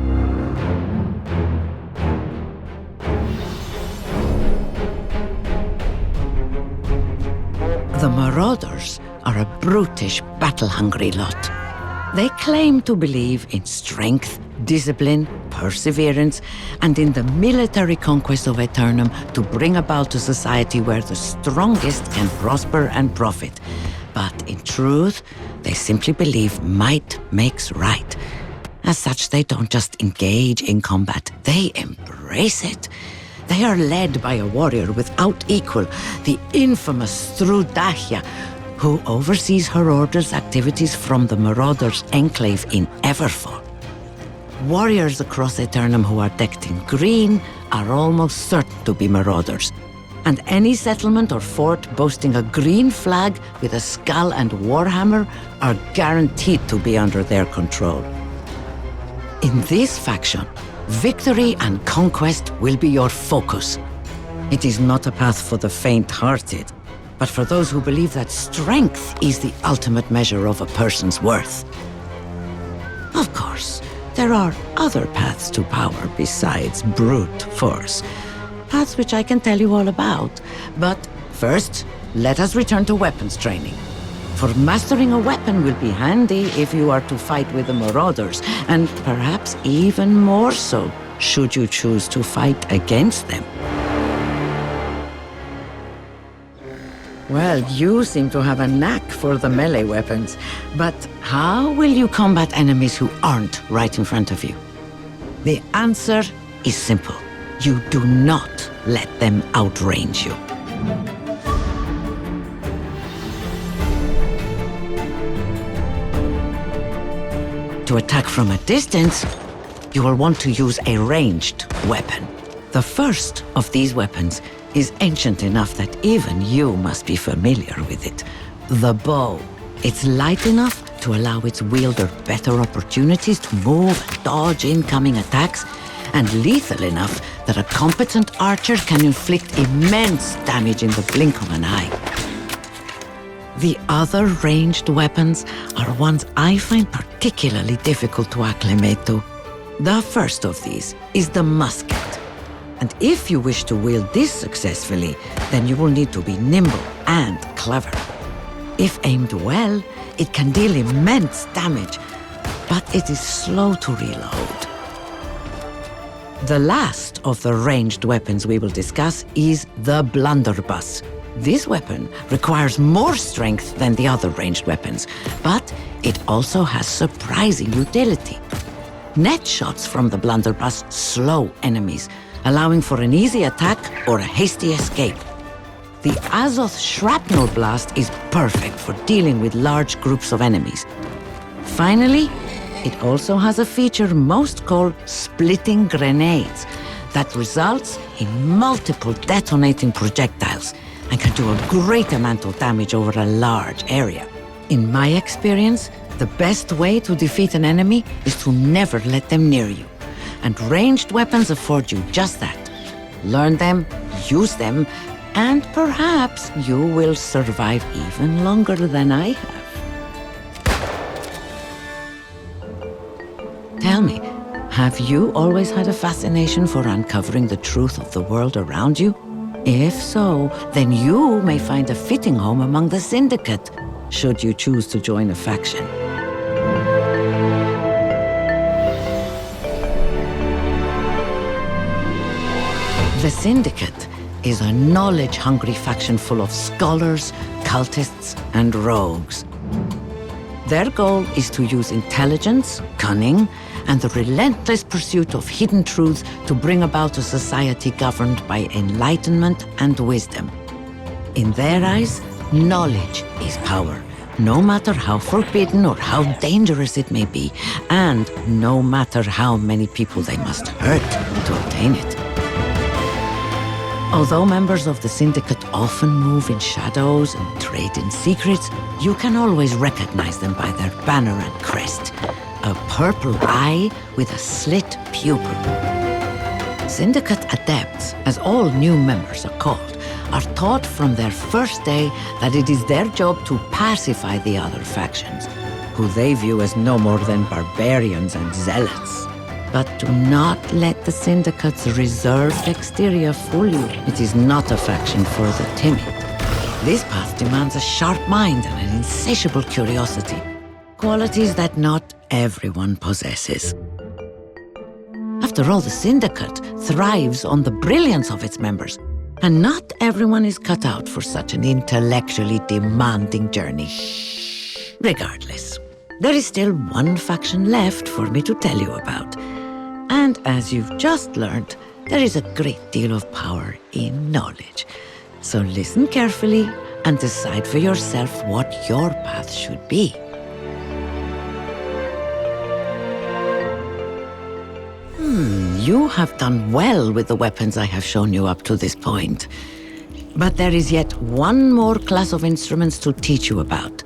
The Marauders are a brutish, battle-hungry lot. They claim to believe in strength, discipline, perseverance, and in the military conquest of Aeternum to bring about a society where the strongest can prosper and profit. But in truth, they simply believe might makes right. As such, they don't just engage in combat, they embrace it. They are led by a warrior without equal, the infamous Strudahia, who oversees her order's activities from the Marauders' enclave in Everfall. Warriors across Aeternum who are decked in green are almost certain to be Marauders, and any settlement or fort boasting a green flag with a skull and warhammer are guaranteed to be under their control. In this faction, victory and conquest will be your focus. It is not a path for the faint-hearted, but for those who believe that strength is the ultimate measure of a person's worth. Of course, there are other paths to power besides brute force, paths which I can tell you all about. But first, let us return to weapons training. for mastering a weapon will be handy if you are to fight with the Marauders, and perhaps even more so should you choose to fight against them. Well, you seem to have a knack for the melee weapons, but how will you combat enemies who aren't right in front of you? The answer is simple. You do not let them outrange you. To attack from a distance, you will want to use a ranged weapon. The first of these weapons is ancient enough that even you must be familiar with it. The bow. It's light enough to allow its wielder better opportunities to move and dodge incoming attacks, and lethal enough that a competent archer can inflict immense damage in the blink of an eye. The other ranged weapons are ones I find particularly difficult to acclimate to. The first of these is the musket. And if you wish to wield this successfully, then you will need to be nimble and clever. If aimed well, it can deal immense damage, but it is slow to reload. The last of the ranged weapons we will discuss is the blunderbuss. This weapon requires more strength than the other ranged weapons, but it also has surprising utility. Net shots from the blunderbuss slow enemies, allowing for an easy attack or a hasty escape. The Azoth shrapnel blast is perfect for dealing with large groups of enemies. Finally, it also has a feature most call splitting grenades that results in multiple detonating projectiles and can do a great amount of damage over a large area. In my experience, the best way to defeat an enemy is to never let them near you. And ranged weapons afford you just that. Learn them, use them, and perhaps you will survive even longer than I have. Tell me, have you always had a fascination for uncovering the truth of the world around you? If so, then you may find a fitting home among the Syndicate, should you choose to join a faction. The Syndicate is a knowledge-hungry faction full of scholars, cultists, and rogues. Their goal is to use intelligence, cunning, and the relentless pursuit of hidden truths to bring about a society governed by enlightenment and wisdom. In their eyes, knowledge is power, no matter how forbidden or how dangerous it may be, and no matter how many people they must hurt to obtain it. Although members of the Syndicate often move in shadows and trade in secrets, you can always recognize them by their banner and crest. A purple eye with a slit pupil. Syndicate adepts, as all new members are called, are taught from their first day that it is their job to pacify the other factions, who they view as no more than barbarians and zealots. But do not let the Syndicate's reserved exterior fool you. It is not a faction for the timid. This path demands a sharp mind and an insatiable curiosity, qualities that not everyone possesses. After all, the Syndicate thrives on the brilliance of its members, and not everyone is cut out for such an intellectually demanding journey. Regardless, there is still one faction left for me to tell you about. And as you've just learned, there is a great deal of power in knowledge. So listen carefully and decide for yourself what your path should be. You have done well with the weapons I have shown you up to this point. But there is yet one more class of instruments to teach you about,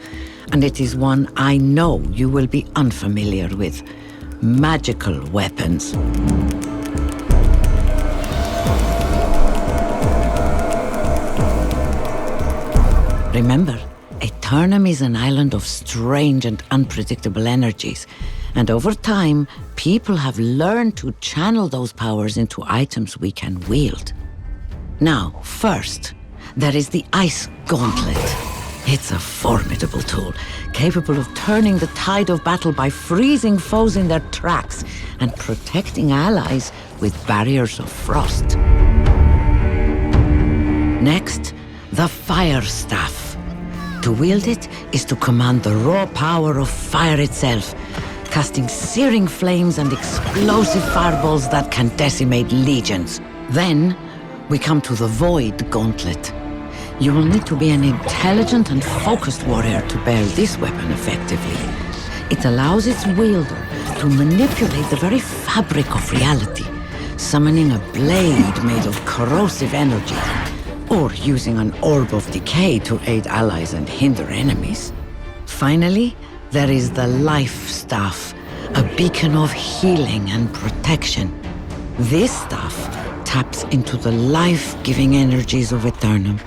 and it is one I know you will be unfamiliar with. Magical weapons. Remember, Aeternum is an island of strange and unpredictable energies, and over time, people have learned to channel those powers into items we can wield. Now, first, there is the Ice Gauntlet. It's a formidable tool, capable of turning the tide of battle by freezing foes in their tracks and protecting allies with barriers of frost. Next, the Fire Staff. To wield it is to command the raw power of fire itself, casting searing flames and explosive fireballs that can decimate legions. Then, we come to the Void Gauntlet. You will need to be an intelligent and focused warrior to bear this weapon effectively. It allows its wielder to manipulate the very fabric of reality, summoning a blade made of corrosive energy, or using an orb of decay to aid allies and hinder enemies. Finally, there is the Life Staff, a beacon of healing and protection. This staff taps into the life-giving energies of Aeternum,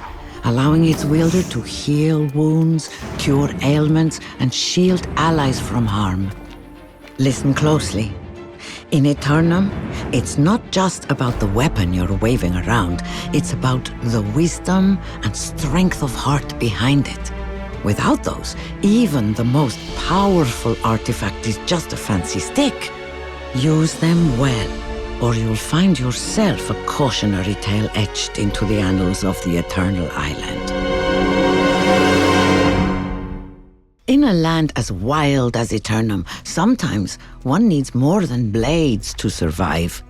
allowing its wielder to heal wounds, cure ailments, and shield allies from harm. Listen closely. In Aeternum, it's not just about the weapon you're waving around, it's about the wisdom and strength of heart behind it. Without those, even the most powerful artifact is just a fancy stick. Use them well, or you'll find yourself a cautionary tale etched into the annals of the Eternal Island. In a land as wild as Aeternum, sometimes one needs more than blades to survive.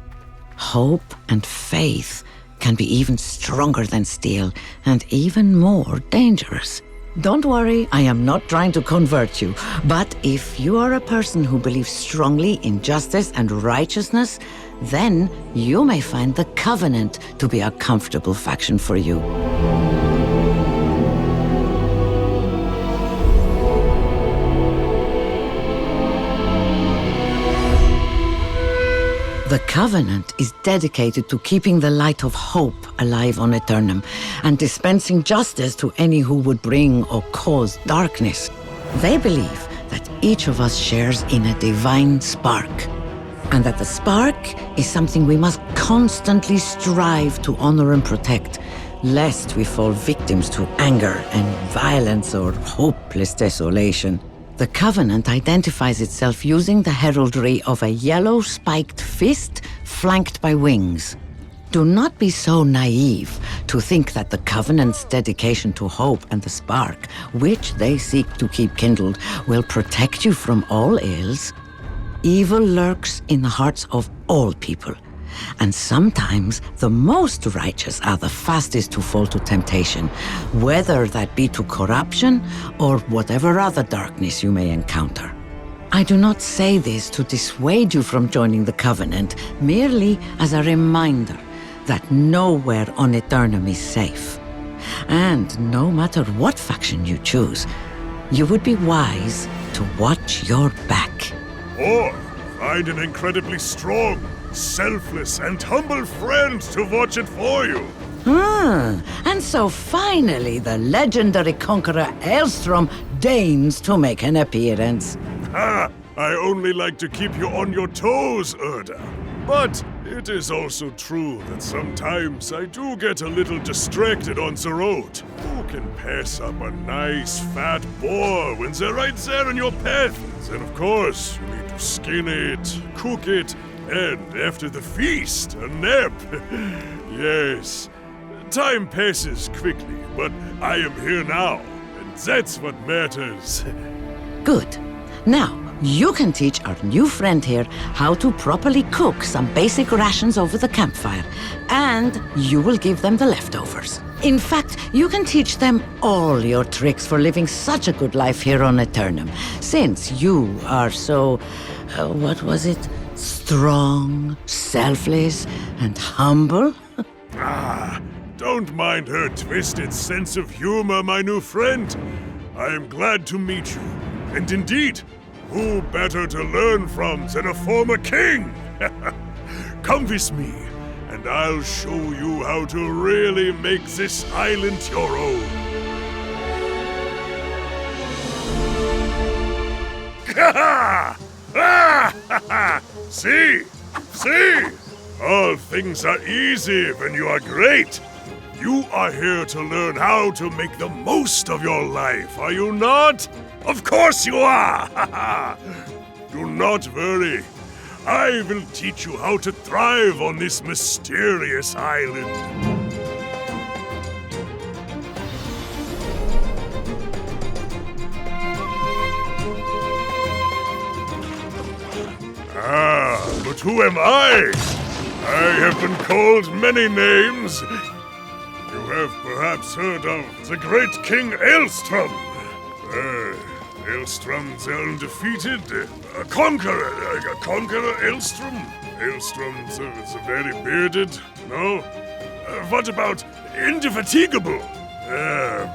Hope and faith can be even stronger than steel, and even more dangerous. Don't worry, I am not trying to convert you, but if you are a person who believes strongly in justice and righteousness, then you may find the Covenant to be a comfortable faction for you. The Covenant is dedicated to keeping the light of hope alive on Aeternum and dispensing justice to any who would bring or cause darkness. They believe that each of us shares in a divine spark, and that the spark is something we must constantly strive to honor and protect, lest we fall victims to anger and violence or hopeless desolation. The Covenant identifies itself using the heraldry of a yellow spiked fist flanked by wings. Do not be so naive to think that the Covenant's dedication to hope and the spark, which they seek to keep kindled, will protect you from all ills. Evil lurks in the hearts of all people, and sometimes the most righteous are the fastest to fall to temptation, whether that be to corruption or whatever other darkness you may encounter. I do not say this to dissuade you from joining the Covenant, merely as a reminder that nowhere on Aeternum is safe. And no matter what faction you choose, you would be wise to watch your back. Or find an incredibly strong, selfless, and humble friend to watch it for you. And so finally the legendary conqueror Elstrom deigns to make an appearance. Ha! I only like to keep you on your toes, Urda. But it is also true that sometimes I do get a little distracted on the road. Who can pass up a nice fat boar when they're right there in your path? Then of course, you need to skin it, cook it, and after the feast, a nap. Yes, time passes quickly, but I am here now, and that's what matters. Good. Now, you can teach our new friend here how to properly cook some basic rations over the campfire, and you will give them the leftovers. In fact, you can teach them all your tricks for living such a good life here on Aeternum, since you are so, what was it? Strong, selfless, and humble? Don't mind her twisted sense of humor, my new friend. I am glad to meet you, and indeed, who better to learn from than a former king? Come with me, and I'll show you how to really make this island your own. See? All things are easy when you are great. You are here to learn how to make the most of your life, are you not? Of course you are! Do not worry. I will teach you how to thrive on this mysterious island. But who am I? I have been called many names. You have perhaps heard of the great King Aelstrom. Aelstrom the undefeated. A conqueror Aelstrom. Aelstrom the very bearded. No? What about indefatigable? Well,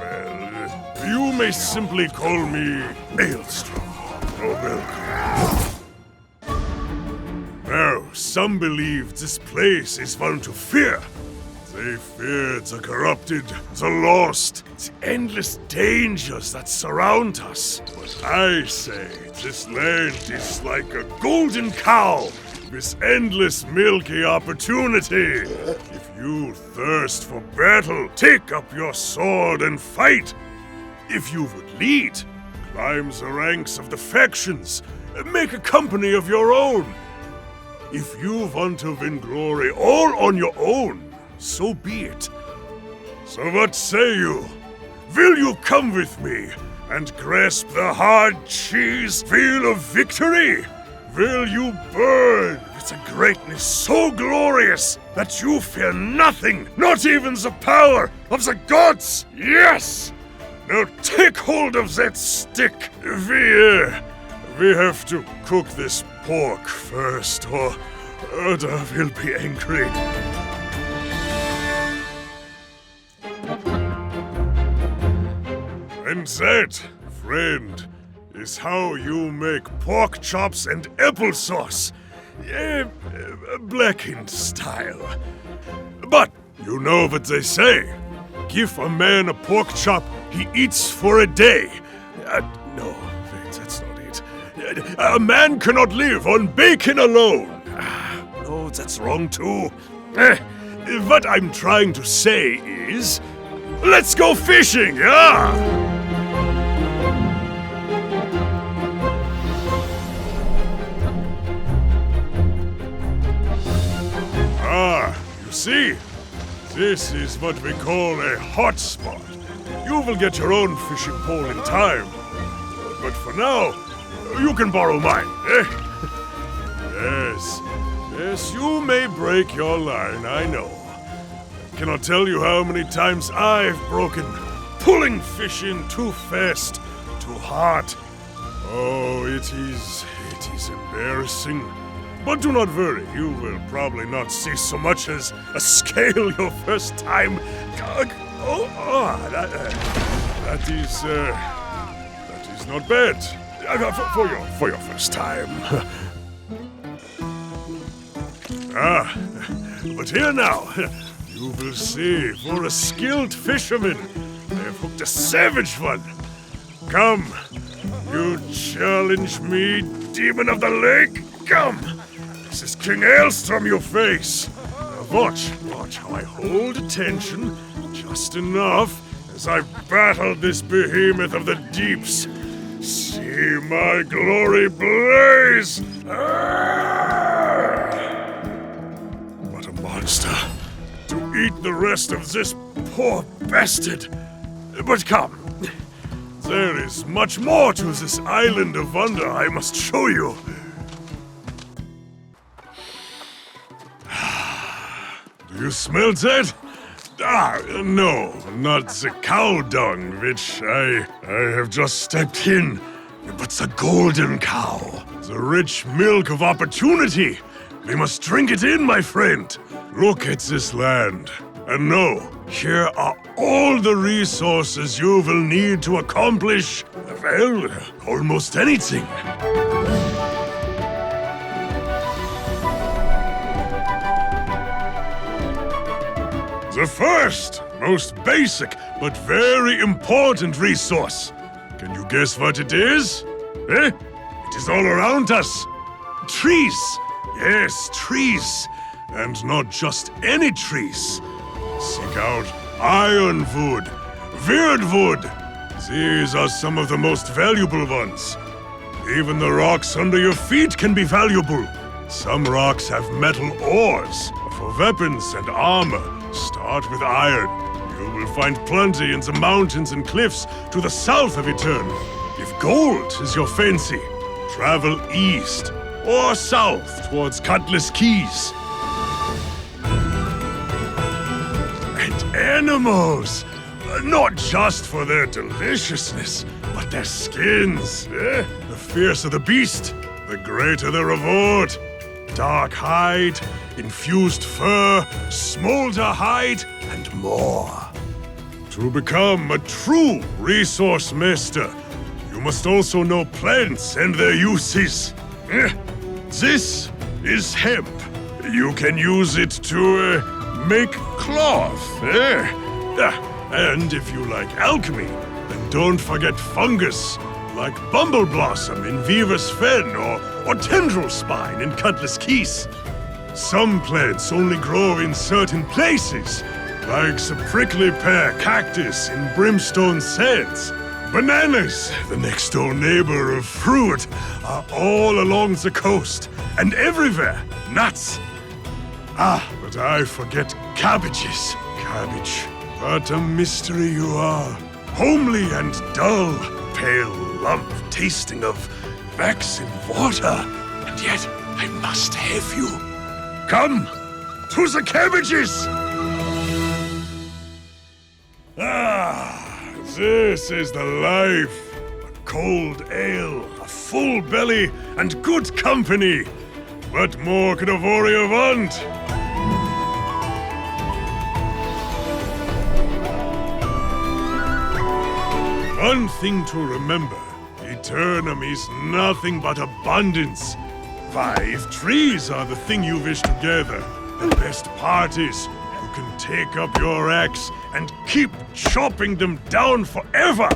you may simply call me Aelstrom. Oh, welcome. Now, some believe this place is one to fear. They fear the corrupted, the lost, the endless dangers that surround us. But I say this land is like a golden cow with endless milky opportunity. If you thirst for battle, take up your sword and fight. If you would lead, climb the ranks of the factions, make a company of your own. If you want to win glory all on your own, so be it. So what say you? Will you come with me and grasp the hard cheese wheel of victory? Will you burn with a greatness so glorious that you fear nothing, not even the power of the gods? Yes! Now take hold of that stick. We have to cook this pork first, or Urda will be angry. And that, friend, is how you make pork chops and applesauce. Blackened style. But you know what they say. Give a man a pork chop, he eats for a day. No, wait, that's not it. A man cannot live on bacon alone. No, that's wrong too. What I'm trying to say is, let's go fishing, yeah? You see? This is what we call a hot spot. You will get your own fishing pole in time. But for now, you can borrow mine, eh? Yes, you may break your line, I know. I cannot tell you how many times I've broken, pulling fish in too fast, too hard. Oh, it is embarrassing. But do not worry, you will probably not see so much as a scale your first time. That is not bad. For your first time. But here now, you will see, for a skilled fisherman, I have hooked a savage one. Come, you challenge me, demon of the lake? Come! This is King Aelstrom you face. Now watch how I hold attention, just enough, as I battle this behemoth of the deeps. See my glory blaze! What a monster, to eat the rest of this poor bastard. But come, there is much more to this island of wonder I must show you. Do you smell that? No, not the cow dung, which I have just stepped in, but the golden cow, the rich milk of opportunity. We must drink it in, my friend. Look at this land, and know, here are all the resources you will need to accomplish, well, almost anything. The first, most basic, but very important resource. Can you guess what it is? It is all around us. Trees. Yes, trees. And not just any trees. Seek out ironwood, weirdwood. These are some of the most valuable ones. Even the rocks under your feet can be valuable. Some rocks have metal ores for weapons and armor. Start with iron. You will find plenty in the mountains and cliffs to the south of Aeternum. If gold is your fancy, travel east or south towards Cutlass Keys. And animals! Not just for their deliciousness, but their skins. The fiercer the beast, the greater the reward. Dark hide, infused fur, smolder hide, and more. To become a true resource master, you must also know plants and their uses. This is hemp. You can use it to make cloth. And if you like alchemy, then don't forget fungus, like Bumble Blossom in Weaver's Fen or Tendril Spine in Cutlass Keys. Some plants only grow in certain places, like the prickly pear cactus in Brimstone Sands. Bananas, the next door neighbor of fruit, are all along the coast and everywhere. Nuts. But I forget cabbages. Cabbage, what a mystery you are. Homely and dull, pale lump tasting of wax and water. And yet, I must have you. Come to the cabbages! This is the life. A cold ale, a full belly, and good company. What more could a warrior want? One thing to remember, Aeternum is nothing but abundance. Why, if trees are the thing you wish to gather, the best part is you can take up your axe and keep chopping them down forever.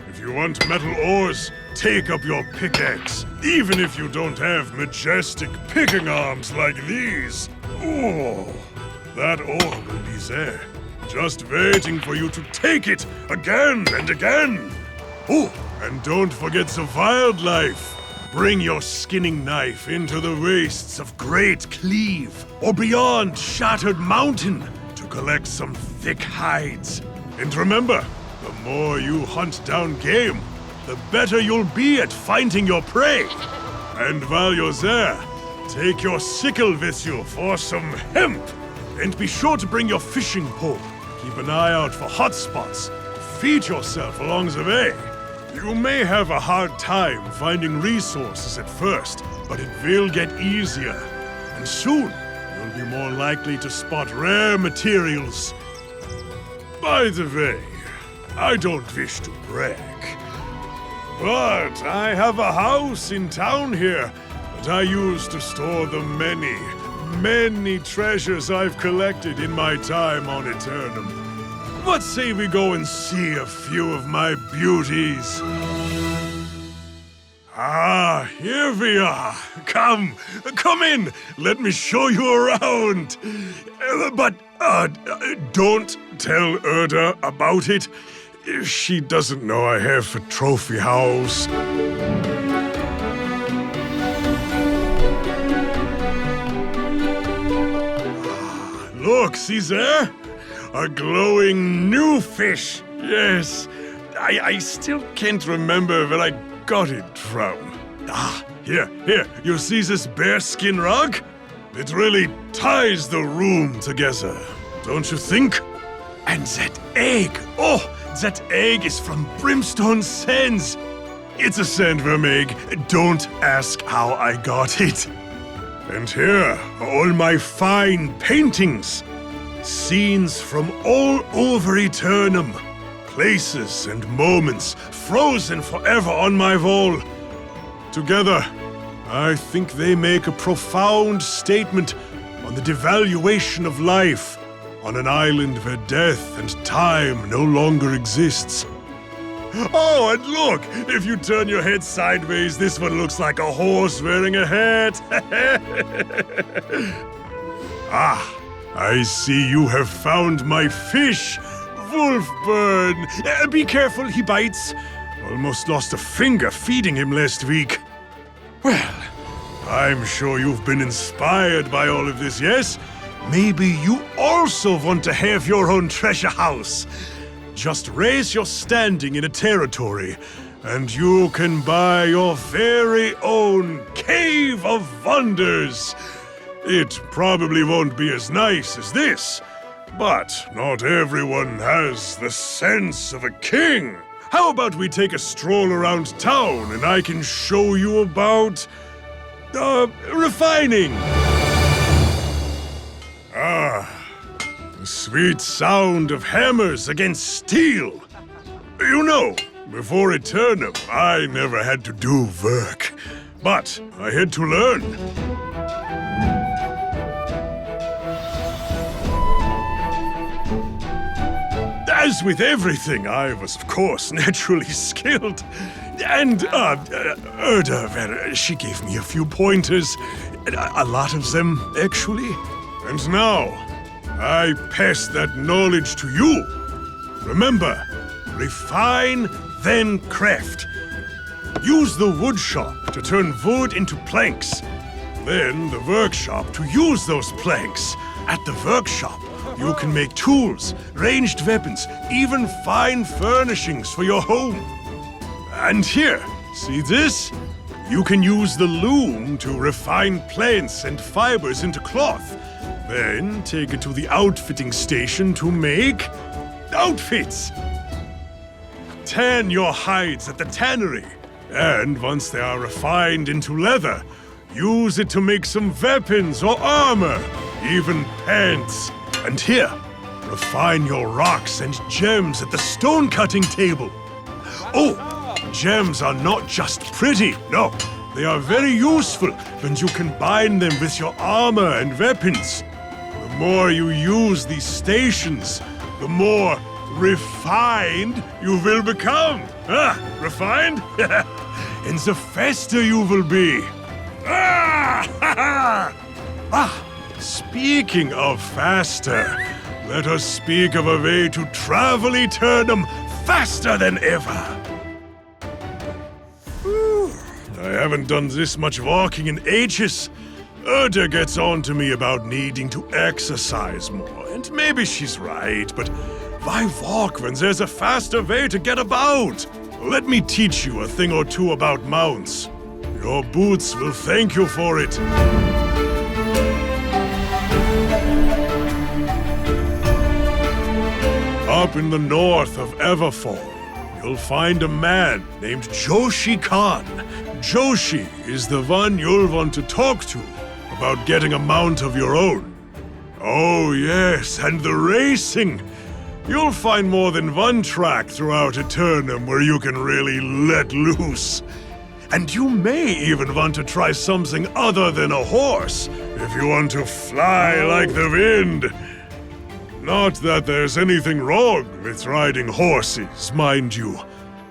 If you want metal ores, take up your pickaxe, even if you don't have majestic picking arms like these. Oh, that ore will be there, just waiting for you to take it again and again. Oh, and don't forget the wildlife. Bring your skinning knife into the wastes of Great Cleave, or beyond Shattered Mountain, to collect some thick hides. And remember, the more you hunt down game, the better you'll be at finding your prey. And while you're there, take your sickle with you for some hemp. And be sure to bring your fishing pole. Keep an eye out for hot spots. Feed yourself along the way. You may have a hard time finding resources at first, but it will get easier. And soon, you'll be more likely to spot rare materials. By the way, I don't wish to brag, but I have a house in town here that I use to store the many, many treasures I've collected in my time on Aeternum. What say we go and see a few of my beauties? Here we are. Come in. Let me show you around. But don't tell Erda about it. She doesn't know I have a trophy house. Look, see there? A glowing new fish. Yes, I still can't remember where I got it from. Here, you see this bearskin rug? It really ties the room together, don't you think? And that egg, that egg is from Brimstone Sands. It's a sandworm egg, don't ask how I got it. And here are all my fine paintings. Scenes from all over Aeternum. Places and moments frozen forever on my wall. Together, I think they make a profound statement on the devaluation of life on an island where death and time no longer exists. Oh, and look! If you turn your head sideways, this one looks like a horse wearing a hat. I see you have found my fish. wolf burn! Be careful, he bites. Almost lost a finger feeding him last week. Well, I'm sure you've been inspired by all of this, yes? Maybe you also want to have your own treasure house. Just raise your standing in a territory, and you can buy your very own Cave of Wonders. It probably won't be as nice as this, but not everyone has the sense of a king. How about we take a stroll around town and I can show you about, refining? The sweet sound of hammers against steel. You know, before Aeternum, I never had to do work, but I had to learn. As with everything, I was, of course, naturally skilled. And, Urda, she gave me a few pointers. A lot of them, actually. And now, I pass that knowledge to you. Remember, refine, then craft. Use the wood shop to turn wood into planks. Then the workshop to use those planks. At the workshop, you can make tools, ranged weapons, even fine furnishings for your home. And here, see this? You can use the loom to refine plants and fibers into cloth. Then take it to the outfitting station to make outfits. Tan your hides at the tannery. And once they are refined into leather, use it to make some weapons or armor, even pants. And here, refine your rocks and gems at the stone cutting table. Oh, gems are not just pretty, no. They are very useful when you combine them with your armor and weapons. The more you use these stations, the more refined you will become. Refined? And the faster you will be. Speaking of faster, let us speak of a way to travel Aeternum faster than ever. I haven't done this much walking in ages. Urda gets on to me about needing to exercise more, and maybe she's right, but why walk when there's a faster way to get about? Let me teach you a thing or two about mounts. Your boots will thank you for it. Up in the north of Everfall, you'll find a man named Joshi Khan. Joshi is the one you'll want to talk to about getting a mount of your own. Oh yes, and the racing. You'll find more than one track throughout Aeternum where you can really let loose. And you may even want to try something other than a horse, if you want to fly like the wind. Not that there's anything wrong with riding horses, mind you.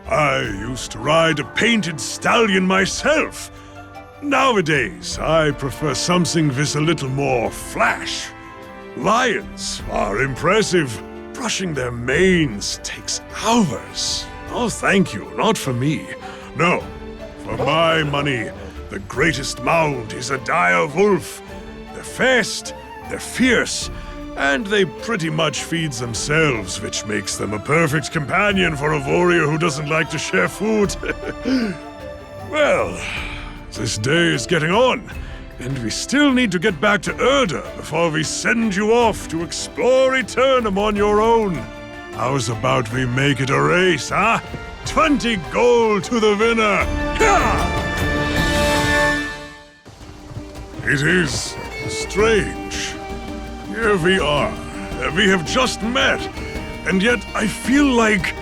I used to ride a painted stallion myself. Nowadays, I prefer something with a little more flash. Lions are impressive. Brushing their manes takes hours. Oh, thank you, not for me. No, for my money, the greatest mount is a dire wolf. They're fast, they're fierce, and they pretty much feed themselves, which makes them a perfect companion for a warrior who doesn't like to share food. Well, this day is getting on, and we still need to get back to Urda before we send you off to explore Aeternum on your own. How's about we make it a race, huh? 20 gold to the winner! It is strange. Here we are. We have just met, and yet I feel like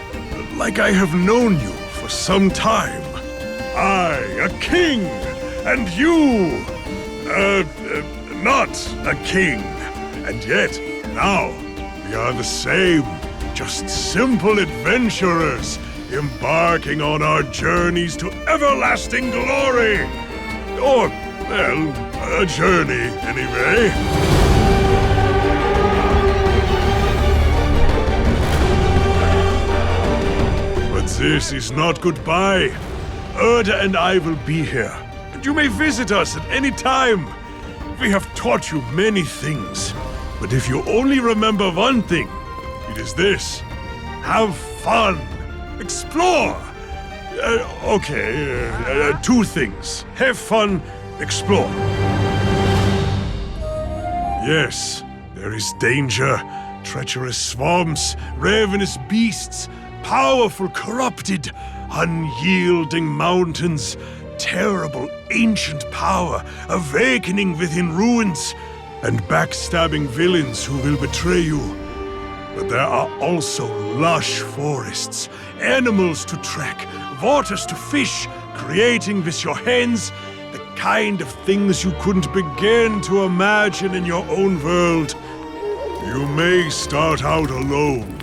I have known you for some time. I, a king, and you, not a king. And yet, now, we are the same, just simple adventurers, embarking on our journeys to everlasting glory. Or, well, a journey, anyway. But this is not goodbye. Urda and I will be here, and you may visit us at any time. We have taught you many things, but if you only remember one thing, it is this. Have fun. Explore. Two things. Have fun, explore. Yes, there is danger, treacherous swamps, ravenous beasts, powerful, corrupted, unyielding mountains, terrible ancient power awakening within ruins, and backstabbing villains who will betray you. But there are also lush forests, animals to track, waters to fish, creating with your hands the kind of things you couldn't begin to imagine in your own world. You may start out alone,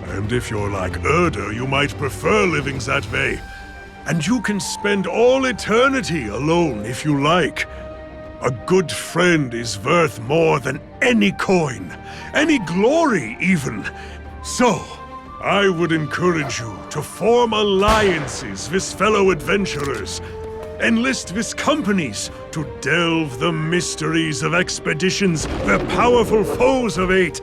and if you're like Urda, you might prefer living that way. And you can spend all eternity alone if you like. A good friend is worth more than any coin, any glory even. So, I would encourage you to form alliances with fellow adventurers, enlist with companies to delve the mysteries of expeditions where powerful foes await,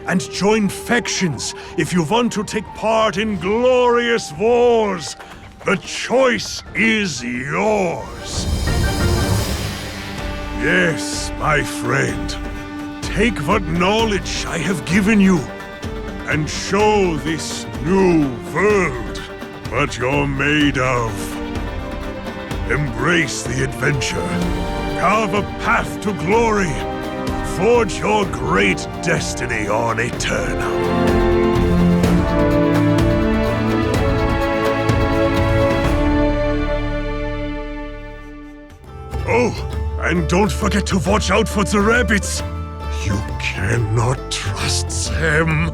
and join factions if you want to take part in glorious wars. The choice is yours. Yes, my friend. Take what knowledge I have given you and show this new world what you're made of. Embrace the adventure. Carve a path to glory. Forge your great destiny on Aeternum. Oh, and don't forget to watch out for the rabbits. You cannot trust them.